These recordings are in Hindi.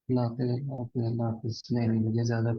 अल्लाह हाफिज़, अल्लाह हाफिज़, अल्लाह हाफिज़। नहीं नहीं, मुझे ज़्यादा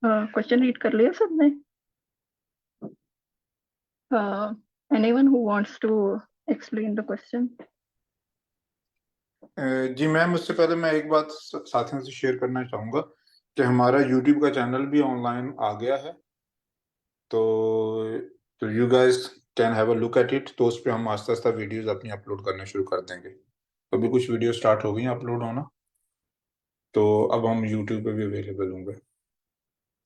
क्वेश्चन रीड कर लिया सबने? Anyone who wants to explain the question? जी मैम, उससे पहले मैं एक बात साथियों से शेयर करना चाहूँगा कि हमारा यूट्यूब का चैनल भी ऑनलाइन आ गया है, तो you guys can have a look at it. तो उस पे हम आस्ता-आस्ता वीडियोज़ अपनी अपलोड करना शुरू कर देंगे। अभी कुछ वीडियो स्टार्ट हो गई हैं अपलोड होना, तो अब हम यूट्यूब पे भी अवेलेबल होंगे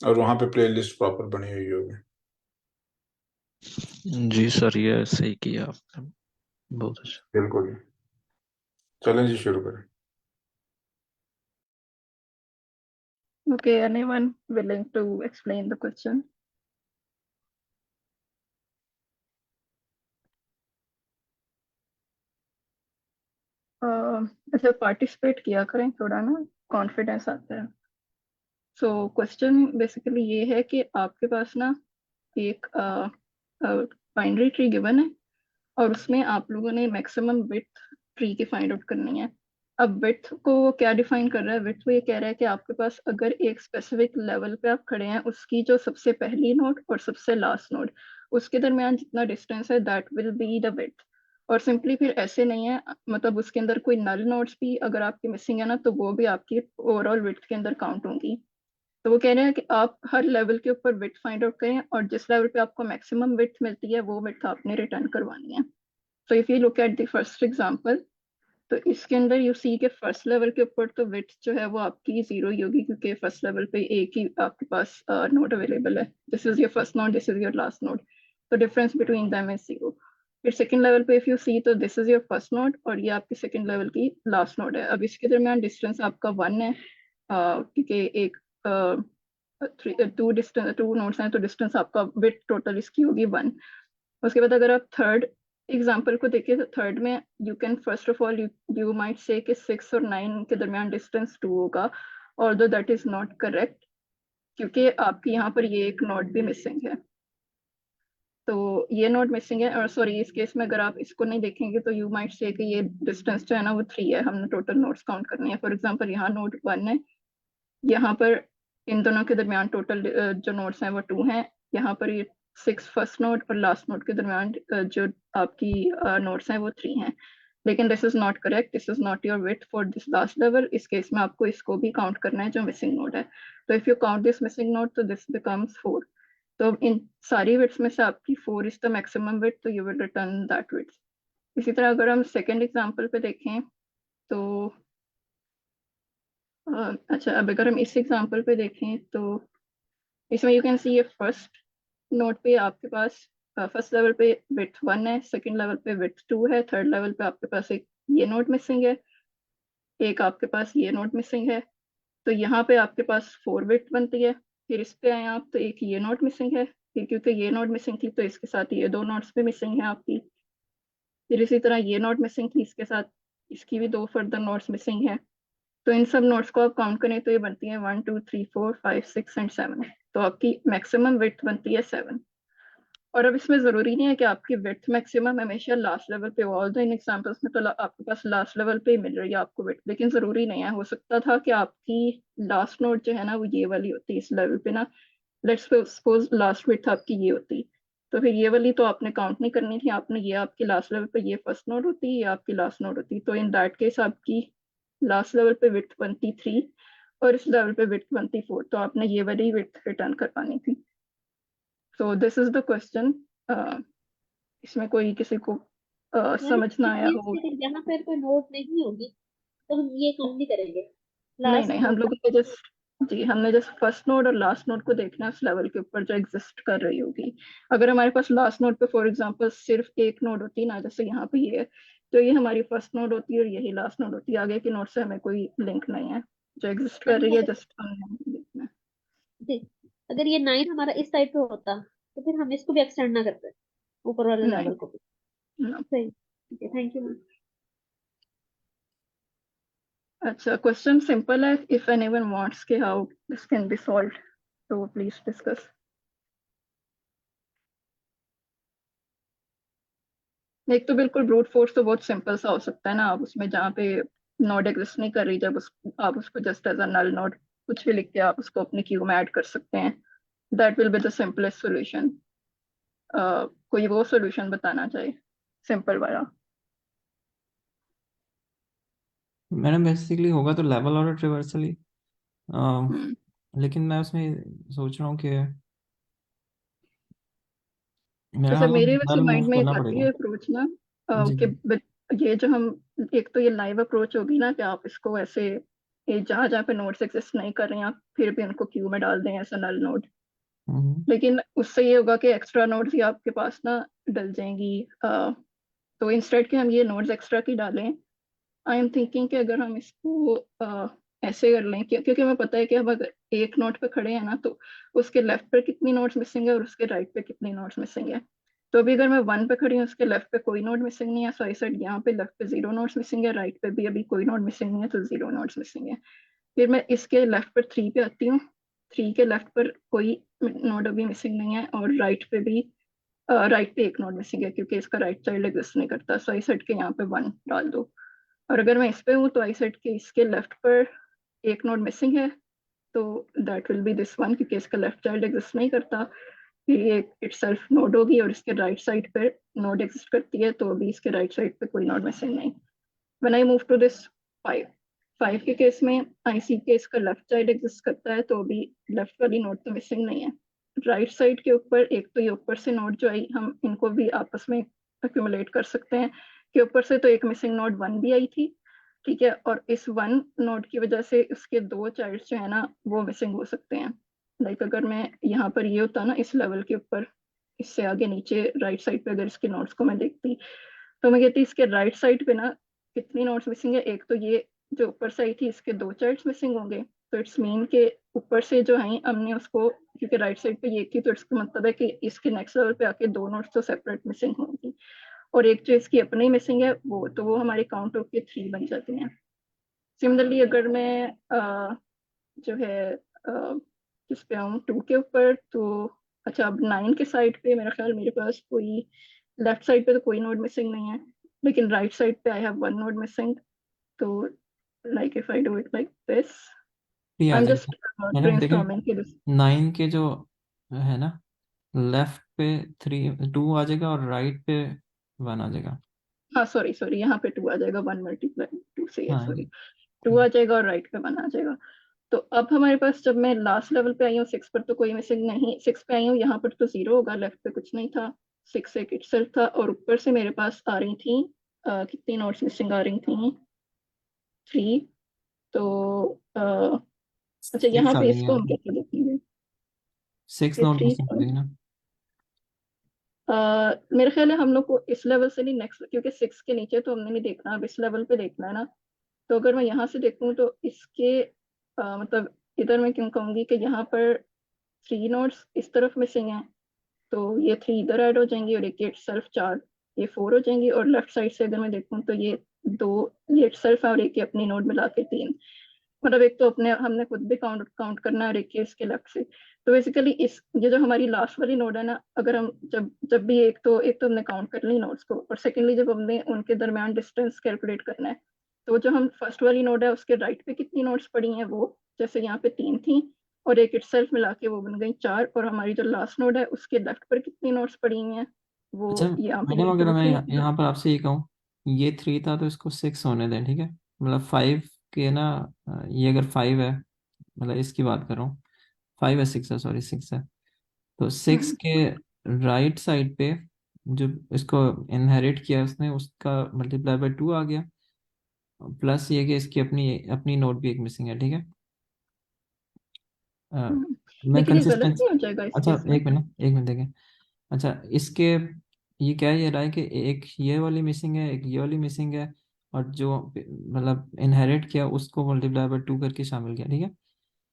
और वहाँ पे प्लेलिस्ट प्रॉपर बनी हुई होगी। जी सर, ये सही किया आपने, बहुत अच्छा। बिल्कुल। चलें जी, शुरू करें। Okay, anyone willing to explain the question? अच्छा, पार्टिसिपेट किया करें, थोड़ा ना कॉन्फिडेंस आता है। सो क्वेश्चन बेसिकली ये है कि आपके पास ना एक बाइनरी ट्री गिवन है और उसमें आप लोगों ने मैक्सिमम विड्थ ट्री की फाइंड आउट करनी है। अब विड्थ को वो क्या डिफाइन कर रहा है? विड्थ वो ये कह रहा है कि आपके पास अगर एक स्पेसिफिक लेवल पे आप खड़े हैं, उसकी जो सबसे पहली नोड और सबसे लास्ट नोड, उसके दरमियान जितना डिस्टेंस है, that will be the width. और सिंपली फिर ऐसे नहीं है, मतलब उसके अंदर कोई नल नोड्स भी अगर आपकी मिसिंग है ना, तो वो भी आपकी ओवरऑल विड्थ के अंदर काउंट होंगी। तो वो कह रहे हैं कि आप हर लेवल के ऊपर विड्थ फाइंड आउट करें और जिस लेवल पे आपको मैक्सिमम विड्थ मिलती है वो विड्थ आपने रिटर्न करवानी है। तो if you look at the first example, तो इसके अंदर यू सी के फर्स्ट लेवल के ऊपर तो विड्थ जो है वो आपकी जीरो ही होगी, क्योंकि फर्स्ट लेवल पे एक ही आपके पास नोड अवेलेबल है। This is your first node, this is your last node, तो difference between them is zero. फिर सेकंड लेवल पे इफ यू सी, तो this is your first node और ये आपकी सेकंड लेवल की लास्ट नोड है। अब इसके दरमियान डिस्टेंस आपका वन है, क्योंकि एक टू नोड्स हैं, तो डिस्टेंस आपका विड्थ टोटल इसकी होगी वन। उसके बाद अगर आप थर्ड एग्जाम्पल को देखिए, तो थर्ड में you can first of all you might say कि 6 और 9 के दरमियान डिस्टेंस 2 होगा, although that is not correct, क्योंकि आपकी यहाँ पर ये एक नोड भी मिसिंग है। तो ये नोड मिसिंग है, और सॉरी इस केस में अगर आप इसको नहीं देखेंगे तो यू माइट से कि ये डिस्टेंस जो है ना वो 3 है, हमने टोटल नोड्स काउंट करनी है। फॉर एग्जाम्पल यहाँ नोड 1 है, यहाँ पर इन दोनों के दरमियान टोटल जो नोड्स हैं वो 2 हैं। यहाँ पर ये 6 फर्स्ट नोड और लास्ट नोड के दरमियान जो आपकी नोड्स हैं वो 3 हैं। लेकिन this is not correct, this is not your width for this last level. इस केस में आपको इसको भी काउंट करना है जो मिसिंग नोड है। तो if you count this missing node, तो दिस बिकम्स 4। तो इन सारी विड्थ में से आपकी 4 इज द मैक्सिमम विड्थ, तो you will return that width. इसी तरह अगर हम सेकेंड एग्जाम्पल पे देखें, तो अच्छा, अब अगर हम इस एग्जाम्पल पे देखें तो इसमें यू कैन सी ये फर्स्ट नोट पे आपके पास फर्स्ट लेवल पे विड्थ 1 है, सेकंड लेवल पे विड्थ 2 है, थर्ड लेवल पे आपके पास एक ये नोट मिसिंग है, एक आपके पास ये नोट मिसिंग है। तो यहाँ पे आपके पास 4 विड्थ बनती है। फिर इस पे आए आप तो एक ये नोट मिसिंग है, फिर क्योंकि ये नोट मिसिंग थी तो इसके साथ ये दो नोट्स भी मिसिंग है आपकी। फिर इसी तरह ये नोट मिसिंग थी, इसके साथ इसकी भी दो फर्दर नोट्स मिसिंग है। तो इन सब नोट्स को आप काउंट करें तो ये बनती है 1 2 3 4 5 6 एंड 7। तो आपकी मैक्सिमम विड्थ बनती है 7। और अब इसमें जरूरी नहीं है कि आपकी विड्थ मैक्सिमम हमेशा लास्ट लेवल पे हो। ऑल द इन एग्जांपल्स में तो आपके पास लास्ट लेवल पे ही मिल रही है आपको विड्थ, लेकिन जरूरी नहीं है। हो सकता था कि आपकी लास्ट नोट जो है ना वो ये वाली होती है इस लेवल पे ना, लेट्स सपोज लास्ट विड्थ आपकी ये होती, तो फिर ये वाली तो आपने काउंट नहीं करनी थी, आपने ये आपके लास्ट लेवल पे ये फर्स्ट नोड होती, ये आपकी लास्ट नोड होती, तो इन दैट केस आपकी लास्ट लेवल पे विड्थ बनती 3 और इस लेवल पे विड्थ बनती 4, तो आपने ये वाली विड्थ रिटर्न करवानी थी। So this is the question. इसमें कोई किसी को समझ ना आया हो? यहाँ पर कोई नोट नहीं होगी तो हम ये काउंट नहीं करेंगे। नहीं लास्ट नहीं, हम लोगों ने जस्ट जी हमने जस्ट फर्स्ट नोड और लास्ट नोड को देखना है उस लेवल के ऊपर जो एग्जिस्ट कर रही होगी। अगर हमारे पास लास्ट नोड पे फॉर एग्जांपल सिर्फ एक नोड होती ना, जैसे यहाँ पे ये है, तो ये हमारी फर्स्ट नोड होती है और यही लास्ट नोड होती है, आगे की नोड से हमें कोई लिंक नहीं है, जो एग्जिस्ट कर रही है जस्ट हमने देखना है। अगर ये 9 हमारा इस साइड पे होता तो फिर हम इसको भी एक्सटेंड ना करते ऊपर वाले नहीं लेवल को भी। no. सही, ठीक है, थैंक यू मैम। अच्छा, क्वेश्चन सिंपल है, इफ एनीवन वांट्स के how this can B solved तो प्लीज डिस्कस। एक तो बिल्कुल ब्रूट फोर्स तो बहुत सिंपल सा हो सकता है ना, आप उसमें जहाँ पे नोड एग्जिस्ट नहीं कर रही, जब आप उसको just as a null node कुछ भी लिख के आप उसको अपनी क्यू में ऐड कर सकते हैं, that will be the simplest solution. कोई वो सोल्यूशन बताना चाहिए सिंपल वाला? मैडम बेसिकली होगा तो लेवल और ट्रिवर्सल ही, हम्म, लेकिन मैं उसमें सोच रहा हूँ कि मेरा जैसे हाल मेरे वैसे नल माइंड मूव में एक करना आती पड़ेगा। है अप्रोच ना, जी कि ये जो हम, एक तो ये लाइव अप्रोच होगी ना कि आप इसको ऐसे, ये जहाँ जहाँ पे नोड्स एग्जिस्ट नहीं कर रहे हैं आप फिर भी उनको क्यू में डाल दें ऐसा नल नोड, लेकिन उससे ये होगा कि एक्स्ट्रा नोड्स ही आपके पास ना डल जाएंगी। तो इंस्टेड के हम ये नोड्स एक्स्ट्रा की डालें, आई एम थिंकिंग कि अगर हम इसको ऐसे कर लें क्योंकि हमें पता है कि हम अगर एक नोड पे खड़े हैं ना तो उसके लेफ्ट पे कितनी नोड्स मिसिंग है और उसके राइट पे कितनी नोड्स मिसिंग है। तो अभी अगर मैं 1 पे खड़ी हूँ, उसके लेफ्ट पे कोई नोड मिसिंग नहीं है, सो आई सेड यहाँ पे लेफ्ट पे 0 नोड्स मिसिंग है, राइट पे भी अभी कोई नोड मिसिंग नहीं है, तो 0 नोड्स मिसिंग है। फिर मैं इसके लेफ्ट पर 3 पे आती हूँ, 3 के लेफ्ट पर कोई नोड अभी मिसिंग नहीं है और राइट पे भी राइट पे एक नोड मिसिंग है क्योंकि इसका राइट चाइल्ड एग्जिस्ट नहीं करता, सो आई सेड के यहाँ पे 1 डाल दो। और अगर मैं इस पे हूँ तो आई सेड के इसके लेफ्ट पर एक नोड मिसिंग है, तो that will B this one क्योंकि इसका लेफ्ट चाइल्ड एग्जिस्ट नहीं करता। फिर ये इटसेल्फ नोड होगी और इसके राइट साइड पे नोड एग्जिस्ट करती है, तो अभी इसके राइट साइड पे कोई नोड मिसिंग नहीं। When I move to this 5, 5 के केस में आई सी के इसका लेफ्ट चाइल्ड एग्जिस्ट करता है, तो अभी लेफ्ट वाली नोड तो मिसिंग नहीं है। राइट साइड के ऊपर एक तो ये ऊपर से नोड जो आई, हम इनको भी आपस में एक्यूमुलेट कर सकते हैं कि ऊपर से तो एक मिसिंग नोड 1 भी आई थी, ठीक है, और इस 1 नोड की वजह से उसके 2 चाइल्ड जो है ना वो मिसिंग हो सकते हैं। लाइक अगर मैं यहाँ पर ये होता ना इस लेवल के ऊपर, इससे आगे नीचे राइट साइड पे अगर इसके नोड्स को मैं देखती तो मैं कहती इसके राइट साइड पे ना कितनी नोड्स मिसिंग है, एक तो ये जो ऊपर से आई थी इसके 2 चाइल्ड्स मिसिंग होंगे, तो इट्स मीन के ऊपर से जो है हमने उसको, क्योंकि राइट साइड पे ये थी तो इसका मतलब है कि इसके नेक्स्ट लेवल पे आके 2 नोड्स तो सेपरेट मिसिंग होंगी, और एक जो इसकी अपनी मिसिंग है वो, तो वो हमारे काउंट ऑफ के 3 बन जाते हैं। सिमिलरली अगर मैं जो है किस पे आऊँ 2 के ऊपर, तो अच्छा अब 9 के साइड पे मेरा ख्याल मेरे पास कोई, लेफ्ट साइड पे तो कोई नोड मिसिंग नहीं है, लेकिन राइट साइड पे आई हैव 1 नोड मिसिंग, तो like if I do it like this, ah I am जाएगा जस्ट मैडम। देखिए ब्रेनस्टॉर्मिंग के दिस। 9 के जो है ना, लेफ्ट पे 2 आ जाएगा और राइट पे 1 आ जाएगा। हाँ सॉरी सॉरी, यहाँ पे 2 आ जाएगा, 1 मल्टीप्लाई 2 से, हाँ सॉरी 2 आ जाएगा और राइट पे 1 आ जाएगा। तो अब हमारे पास जब मैं लास्ट लेवल पे आई हूँ 6 पर तो कोई मिसिंग नहीं, 6 पे आई हूँ यहाँ पर तो 0 होगा, लेफ्ट पे कुछ नहीं था, 6 एक इटसेल्फ था, और ऊपर से मेरे पास आ रही थी कितनी नोट्स मिसिंग आ रही थी, 3, तो अच्छा 6 यहाँ आ पे जाएगी इसको यहाँ हम पे, कैसे देखेंगे 6 कि नोट 3, मिसिंग हो जाएगी ना। मेरे ख्याल है हम लोग को इस लेवल से नहीं, नेक्स्ट, क्योंकि 6 के नीचे तो हमने नहीं देखना, अब इस लेवल पे देखना है ना, तो अगर मैं यहाँ से देखूँ तो इसके मतलब इधर मैं क्यों कहूँगी कि यहाँ पर 3 नोट्स इस तरफ मिसिंग है, तो ये 3 इधर ऐड हो जाएंगी और एक इटसेल्फ 4, ये 4 हो जाएंगी, और लेफ्ट साइड से अगर मैं देखूँ तो ये 2, ये इटसेल्फ है और एक ये अपनी नोड मिला के 3, मतलब एक तो अपने हमने खुद भी काउंट काउंट करना है और एक इसके लेफ्ट से। तो बेसिकली इस ये जो हमारी लास्ट वाली नोड है ना, अगर हम जब जब भी एक तो हमने काउंट कर ली नोड्स को, और सेकेंडली जब हमने उनके दरमियान डिस्टेंस कैलकुलेट करना है, तो जो हम फर्स्ट वाली नोड है उसके राइट पे कितनी नोड्स पड़ी हैं वो, जैसे यहाँ पे 3 थी, और एक इटसेल्फ मिला के वो बन गई 4, और हमारी जो लास्ट नोड है उसके लेफ्ट पर कितनी नोड्स पड़ी हुई हैं वो अच्छा यहाँ पे मैडम, ये अगर 2 मैं थी। यहाँ पर आपसे ये कहूँ, ये 3 था तो इसको 6 होने दें, ठीक है। मतलब 5 के ना, ये अगर 5 है, मतलब इसकी बात कर रहा हूँ, 5 है 6 है, सॉरी 6 है, तो 6 हम्म के राइट साइड पे जो इसको इनहेरिट किया उसने, उसका मल्टीप्लाई बाय 2 आ गया, प्लस ये कि इसकी अपनी अपनी नोट भी एक मिसिंग है, ठीक है। अ, हम्म। मैं लेकिन ये गलत कंसिस्टेंसी, नहीं हो जाएगा इस अच्छा केस में? एक मिनट देखें। अच्छा इसके, ये क्या है, ये रहा है कि एक ये वाली मिसिंग है, एक ये वाली मिसिंग है, और जो मतलब इनहेरिट किया उसको मल्टीप्लाई बाय 2 करके शामिल किया, ठीक है।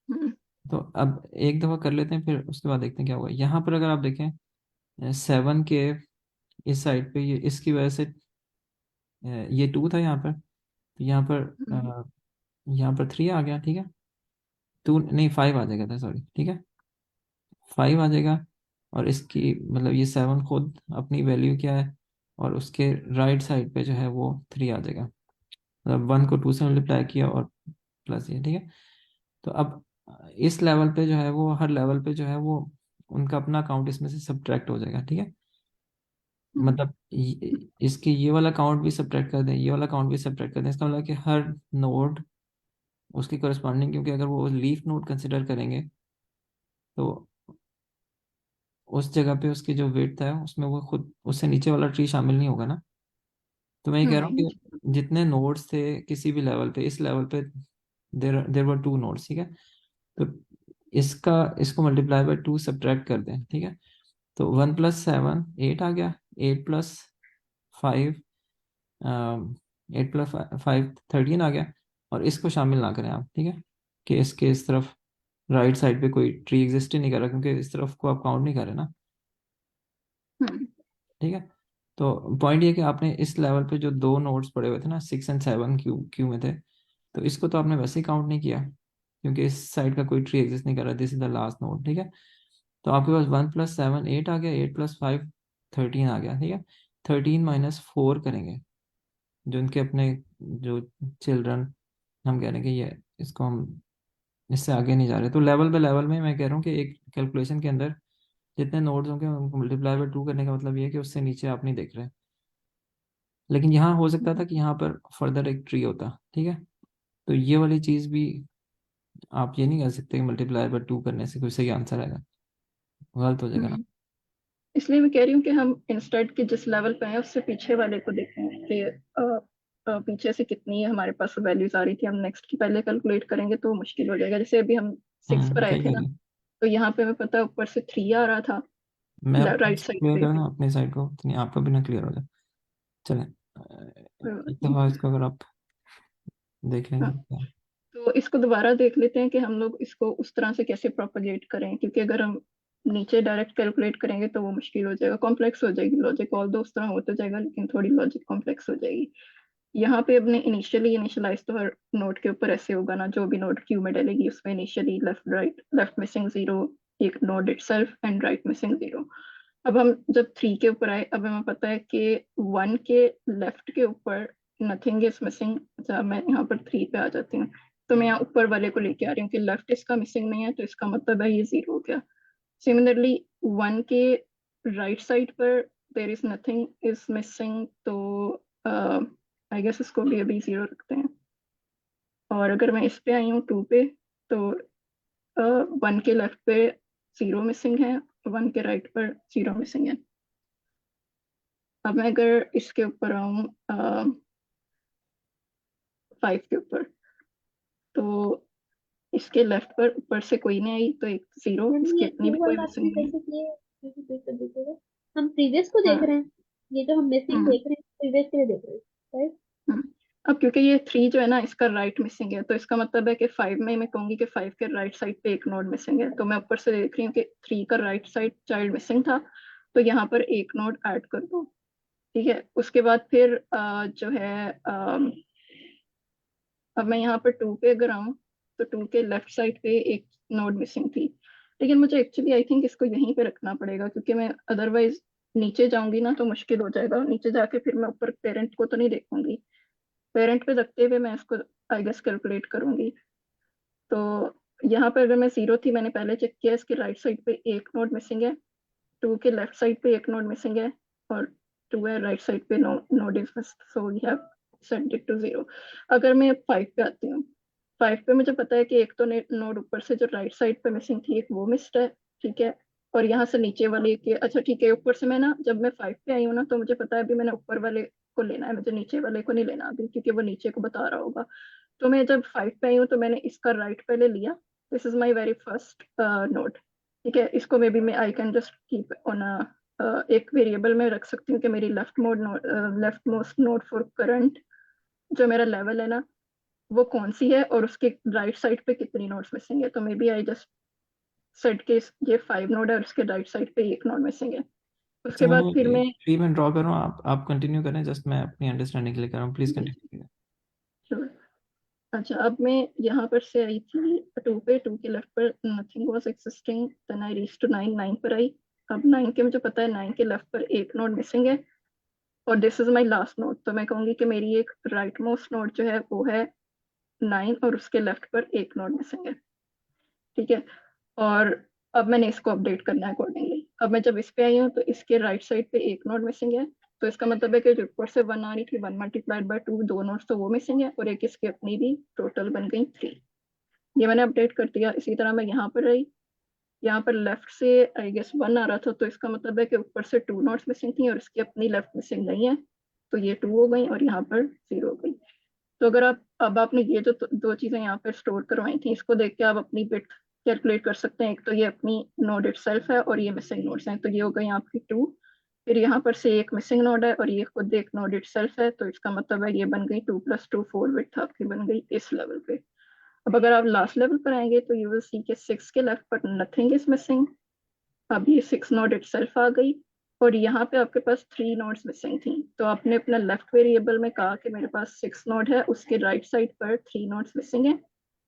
हम्म तो अब एक दफ़ा कर लेते हैं, फिर उसके बाद देखते हैं क्या होगा। यहाँ पर अगर आप देखें 7 के इस साइड पे, ये इसकी वजह से ये 2 था यहाँ पर, तो हम्म यहाँ पर 3 आ गया, ठीक है। 2 नहीं 5 आ जाएगा था, सॉरी, ठीक है, 5 आ जाएगा। और इसकी मतलब ये 7 खुद अपनी वैल्यू क्या है, और उसके राइट साइड पे जो है वो 3 आ जाएगा, मतलब 1 को 2 से मल्टीप्लाई किया और प्लस ये, ठीक है। तो अब इस लेवल पे जो है वो, हर लेवल पे जो है वो उनका अपना काउंट इसमें से सब्ट्रैक्ट हो जाएगा, ठीक है। हम्म मतलब इसकी ये वाला काउंट भी सब्ट्रैक्ट कर दें, ये वाला काउंट भी सब्ट्रैक्ट कर दें, इसका मतलब कि हर नोड उसकी करस्पॉन्डिंग, क्योंकि अगर वो लीफ नोड कंसिडर करेंगे तो उस जगह पे उसकी जो विड्थ है उसमें वो खुद उससे नीचे वाला ट्री शामिल नहीं होगा ना। तो मैं ये कह रहा हूँ नहीं। कि जितने नोड्स थे किसी भी लेवल पे, इस लेवल पे देर देर वर 2 नोड्स, ठीक है। तो इसका इसको मल्टीप्लाई बाय 2 सब्ट्रैक्ट कर दें, ठीक है। तो 1 प्लस 7 8 आ गया, 8 प्लस 5 8 प्लस 5 13 आ गया। और इसको शामिल ना करें आप, ठीक है, कि इसके इस तरफ राइट साइड पे कोई ट्री एग्जिस्ट ही नहीं कर रहा, क्योंकि इस तरफ को आप काउंट नहीं कर रहे ना, हम्म ठीक है। तो पॉइंट ये कि आपने इस लेवल पे जो 2 नोड्स पड़े हुए थे ना, 6 एंड 7 क्यू क्यू में थे, तो इसको तो आपने वैसे ही काउंट नहीं किया, क्योंकि इस साइड का कोई ट्री एग्जिस्ट नहीं कर रहा, this is the last node, ठीक है। तो आपके पास 1 प्लस 7 8 आ गया, 8 प्लस 5 13 आ गया, ठीक है। 13 माइनस 4 करेंगे, जो उनके अपने जो चिल्ड्रन, हम कह रहे हैं कि ये इसको हम इससे आगे नहीं जा रहे, तो लेवल बाय लेवल में मैं कह रहा हूँ कि एक कैलकुलेशन के अंदर जितने नोड्स होंगे उनको मल्टीप्लाई बाय 2 करने का मतलब ये है कि उससे नीचे आप नहीं देख रहे। लेकिन यहाँ हो सकता था कि यहाँ पर फर्दर एक ट्री होता, ठीक है। तो ये वाली चीज़ भी आप ये नहीं कर सकते कि मल्टीप्लाई बाय 2 करने से कोई सही आंसर आएगा, गलत हो जाएगा ना। हम्म। इसलिए मैं कह रही हूँ कि हम इंस्टेड के जिस लेवल पे हैं उससे पीछे वाले को देखें कि पीछे से कितनी हमारे पास वैल्यूज आ रही थी। हम नेक्स्ट की पहले कैलकुलेट करेंगे तो मुश्किल हो जाएगा। जैसे अभी हम 6 पर आए सही थे कह ना, रही हैं। तो यहाँ पे हमें पता है ऊपर से 3 आ रहा था मैं राइट साइड क्लियर पे। करना अपनी साइड को, इतनी आपका भी ना क्लियर हो जाए। चलें एक दफ़ा इसको अगर आप देख लेंगे हाँ, तो क्या। तो इसको दोबारा देख लेते हैं कि हम लोग इसको उस तरह से कैसे प्रोपोगेट करें, क्योंकि अगर हम नीचे डायरेक्ट कैलकुलेट करेंगे तो वो मुश्किल हो जाएगा, कॉम्प्लेक्स हो जाएगी लॉजिक। ऑल दो उस तरह हो तो जाएगा लेकिन थोड़ी लॉजिक कॉम्प्लेक्स हो जाएगी। यहाँ पे अपने इनिशियलाइज तो हर नोड के ऊपर ऐसे होगा ना, जो भी नोड क्यू में डलेगी उसमें initially left right, left missing 0 एक node itself and right missing 0। अब हम जब 3 के ऊपर आए, अब हमें पता है कि 1 के लेफ्ट के ऊपर नथिंग इज मिसिंग। जब मैं यहाँ पर 3 पे आ जाती हूँ तो मैं यहाँ ऊपर वाले को लेके आ रही हूँ कि लेफ्ट इसका मिसिंग नहीं है, तो इसका मतलब है ये 0 हो गया। सिमिलरली 1 के राइट साइड पर there is nothing is missing, तो आई गेस इसको भी अभी 0 रखते हैं। और अगर मैं इस पे आई हूँ 2 पे, तो 1 के लेफ्ट पे 0 मिसिंग है, 1 के राइट पर 0 मिसिंग है। अब मैं अगर इसके ऊपर आऊँ 5 के ऊपर, तो इसके लेफ्ट पर ऊपर से कोई नहीं आई तो एक 0, मैम इसकी ये अपनी भी टू कोई वाला मिसिंग आपने नहीं है। कैसे किए? repeat कर दीजिएगा। हम प्रीवियस को देख हाँ। रहे हैं, ये जो हम मिसिंग हम्म देख रहे हैं प्रीवियस के लिए देख रहे हैं, राइट? हम्म। अब क्योंकि ये 3 जो है ना इसका राइट मिसिंग है, तो इसका मतलब है कि 5 में मैं कहूंगी कि 5 के राइट साइड पे एक नोड मिसिंग है। तो मैं ऊपर से देख रही हूँ कि 3 का राइट साइड चाइल्ड मिसिंग था, तो यहाँ पर एक नोड ऐड कर दो। ठीक है, उसके बाद फिर जो है अब मैं यहाँ पर 2 पे अगर आऊँ तो 2 के लेफ्ट साइड पे एक नोड मिसिंग थी। लेकिन मुझे एक्चुअली आई थिंक इसको यहीं पे रखना पड़ेगा, क्योंकि मैं अदरवाइज नीचे जाऊंगी ना तो मुश्किल हो जाएगा। नीचे जाके फिर मैं ऊपर पेरेंट को तो नहीं देखूंगी, पेरेंट पे रखते हुए मैं इसको आई गेस कैलकुलेट करूंगी। तो यहाँ पर अगर मैं 0 थी, मैंने पहले चेक किया, इसके राइट साइड पे एक नोड मिसिंग है, 2 के लेफ्ट साइड पे एक नोड मिसिंग है, और 2 है राइट साइड पे, node is missed, so we have set it to 0। अगर मैं 5 पे आती हूँ, 5 पे मुझे पता है कि एक तो नोड ऊपर से जो राइट साइड पे मिसिंग थी, एक वो मिस्ड है, ठीक है। और यहाँ से नीचे वाले के, अच्छा ठीक है, ऊपर से मैं ना, जब मैं 5 पे आई हूँ ना, तो मुझे पता है अभी मैंने ऊपर वाले को लेना है, मुझे नीचे वाले को नहीं लेना अभी, क्योंकि वो नीचे को बता रहा होगा। तो मैं जब 5 पे आई हूँ तो मैंने इसका राइट पहले लिया, this is my very first node, ठीक है। इसको मे बी मैं I can just keep on एक वेरिएबल में रख सकती हूँ कि मेरी left most node for current जो मेरा लेवल है ना, वो कौन सी है, और उसके राइट साइड पे कितनी नोड्स मिसिंग है। तो maybe I just set के ये 5 नोड है और उसके राइट साइड पे एक नोड मिसिंग है। उसके अच्छा, बाद फिर मैं मैं ट्री में ड्रॉ करूँ, आप कंटिन्यू करें, जस्ट मैं अपनी अंडरस्टैंडिंग के लिए कर रहा हूँ, प्लीज कंटिन्यू करें। Sure. अच्छा, अब मैं यहाँ पर से आई थी 2 पे, 2 के लेफ्ट पर nothing was existing, then I reach to 9, 9 पर आई। अब 9 के मुझे पता है 9 के लेफ्ट पर एक नोड मिसिंग है, और this is my last node, तो मैं कहूंगी कि मेरी एक राइट मोस्ट नोड जो है वो है 9, और उसके लेफ्ट पर एक नोड मिसिंग है, ठीक है। और अब मैंने इसको अपडेट करना है अकॉर्डिंगली। अब मैं जब इस पे आई हूँ तो इसके राइट साइड पे एक नोड मिसिंग है, तो इसका मतलब है कि जो ऊपर से 1 आ रही थी, 1 मल्टीप्लाइड बाय 2, 2 नोड्स तो वो मिसिंग है, और एक इसकी अपनी भी, टोटल बन गई 3। ये मैंने अपडेट कर दिया। इसी तरह मैं यहाँ पर रही, यहाँ पर लेफ्ट से आई गेस 1 आ रहा था, तो इसका मतलब है कि ऊपर से 2 नोड्स मिसिंग थी और इसकी अपनी लेफ्ट मिसिंग नहीं है, तो ये 2 हो गई और यहाँ पर 0 हो गई। तो अगर आप, अब आपने ये जो दो चीजें यहाँ पर स्टोर करवाई थी, इसको देख के आप अपनी बिट कैलकुलेट कर सकते हैं। एक तो ये अपनी नोड इटसेल्फ है और ये मिसिंग नोड्स हैं, तो ये हो गई आपकी 2। फिर यहाँ पर से एक मिसिंग नोड है और ये खुद एक नोड इटसेल्फ है, तो इसका मतलब है ये बन गई 2 + 2 4 विड्थ आपकी बन गई इस लेवल पे। अब अगर आप लास्ट लेवल पर आएंगे तो यू विल सी के 6 के लेफ्ट पर नथिंग इज मिसिंग। अब ये 6 नोड इटसेल्फ आ गई, और यहाँ पे आपके पास 3 नोड्स मिसिंग थी, तो आपने अपना लेफ्ट वेरिएबल में कहा कि मेरे पास 6 नोड है, उसके राइट साइड पर 3 नोड्स मिसिंग है,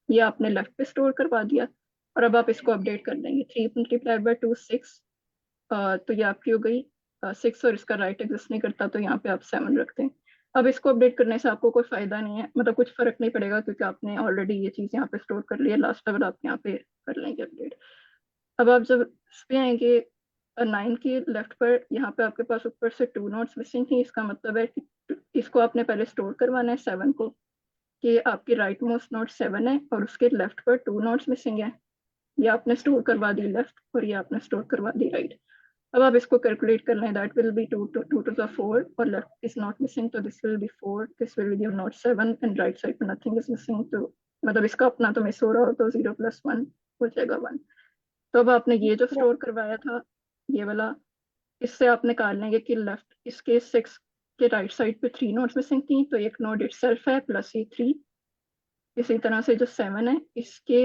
ये आपने लेफ्ट पे स्टोर करवा दिया। और अब आप इसको अपडेट कर देंगे, 3 मल्टीप्लाइड बाय 2 6, तो ये आपकी हो गई 6, और इसका राइट एग्जिस्ट नहीं करता, तो यहाँ पे आप 7 रखते हैं। अब इसको अपडेट करने से आपको कोई फायदा नहीं है, मतलब कुछ फर्क नहीं पड़ेगा, क्योंकि आपने ऑलरेडी ये चीज यहाँ पे स्टोर कर ली है। लास्ट लेवल आप यहाँ पे कर लेंगे अपडेट। अब आप जब इस पे आएंगे 9 के लेफ्ट पर, यहाँ पे आपके पास ऊपर से 2 नोट्स मिसिंग थी, इसका मतलब है कि इसको आपने पहले स्टोर करवाना है 7 को, कि आपकी राइट मोस्ट नोट 7 है और उसके लेफ्ट पर 2 नोट्स मिसिंग है। ये आपने स्टोर करवा दी लेफ्ट, और ये आपने स्टोर करवा दी राइट। अब आप इसको कैलकुलेट कर लें, that will B 2 to the 4, और लेफ्ट इज नॉट मिसिंग, तो this will be 4, this will be not 7, and right side पर नथिंग इज मिसिंग, तो मतलब इसका अपना तो मिस हो रहा हो, तो 0 + 1 हो जाएगा 1। तो अब आपने ये जो स्टोर करवाया था, ये वाला, इससे आप निकाल लेंगे कि लेफ्ट इसके 6 के राइट साइड पे 3 नोड्स मिसिंग थी, तो एक नोड इटसेल्फ है प्लस ये 3। इसी तरह से जो 7 है, इसके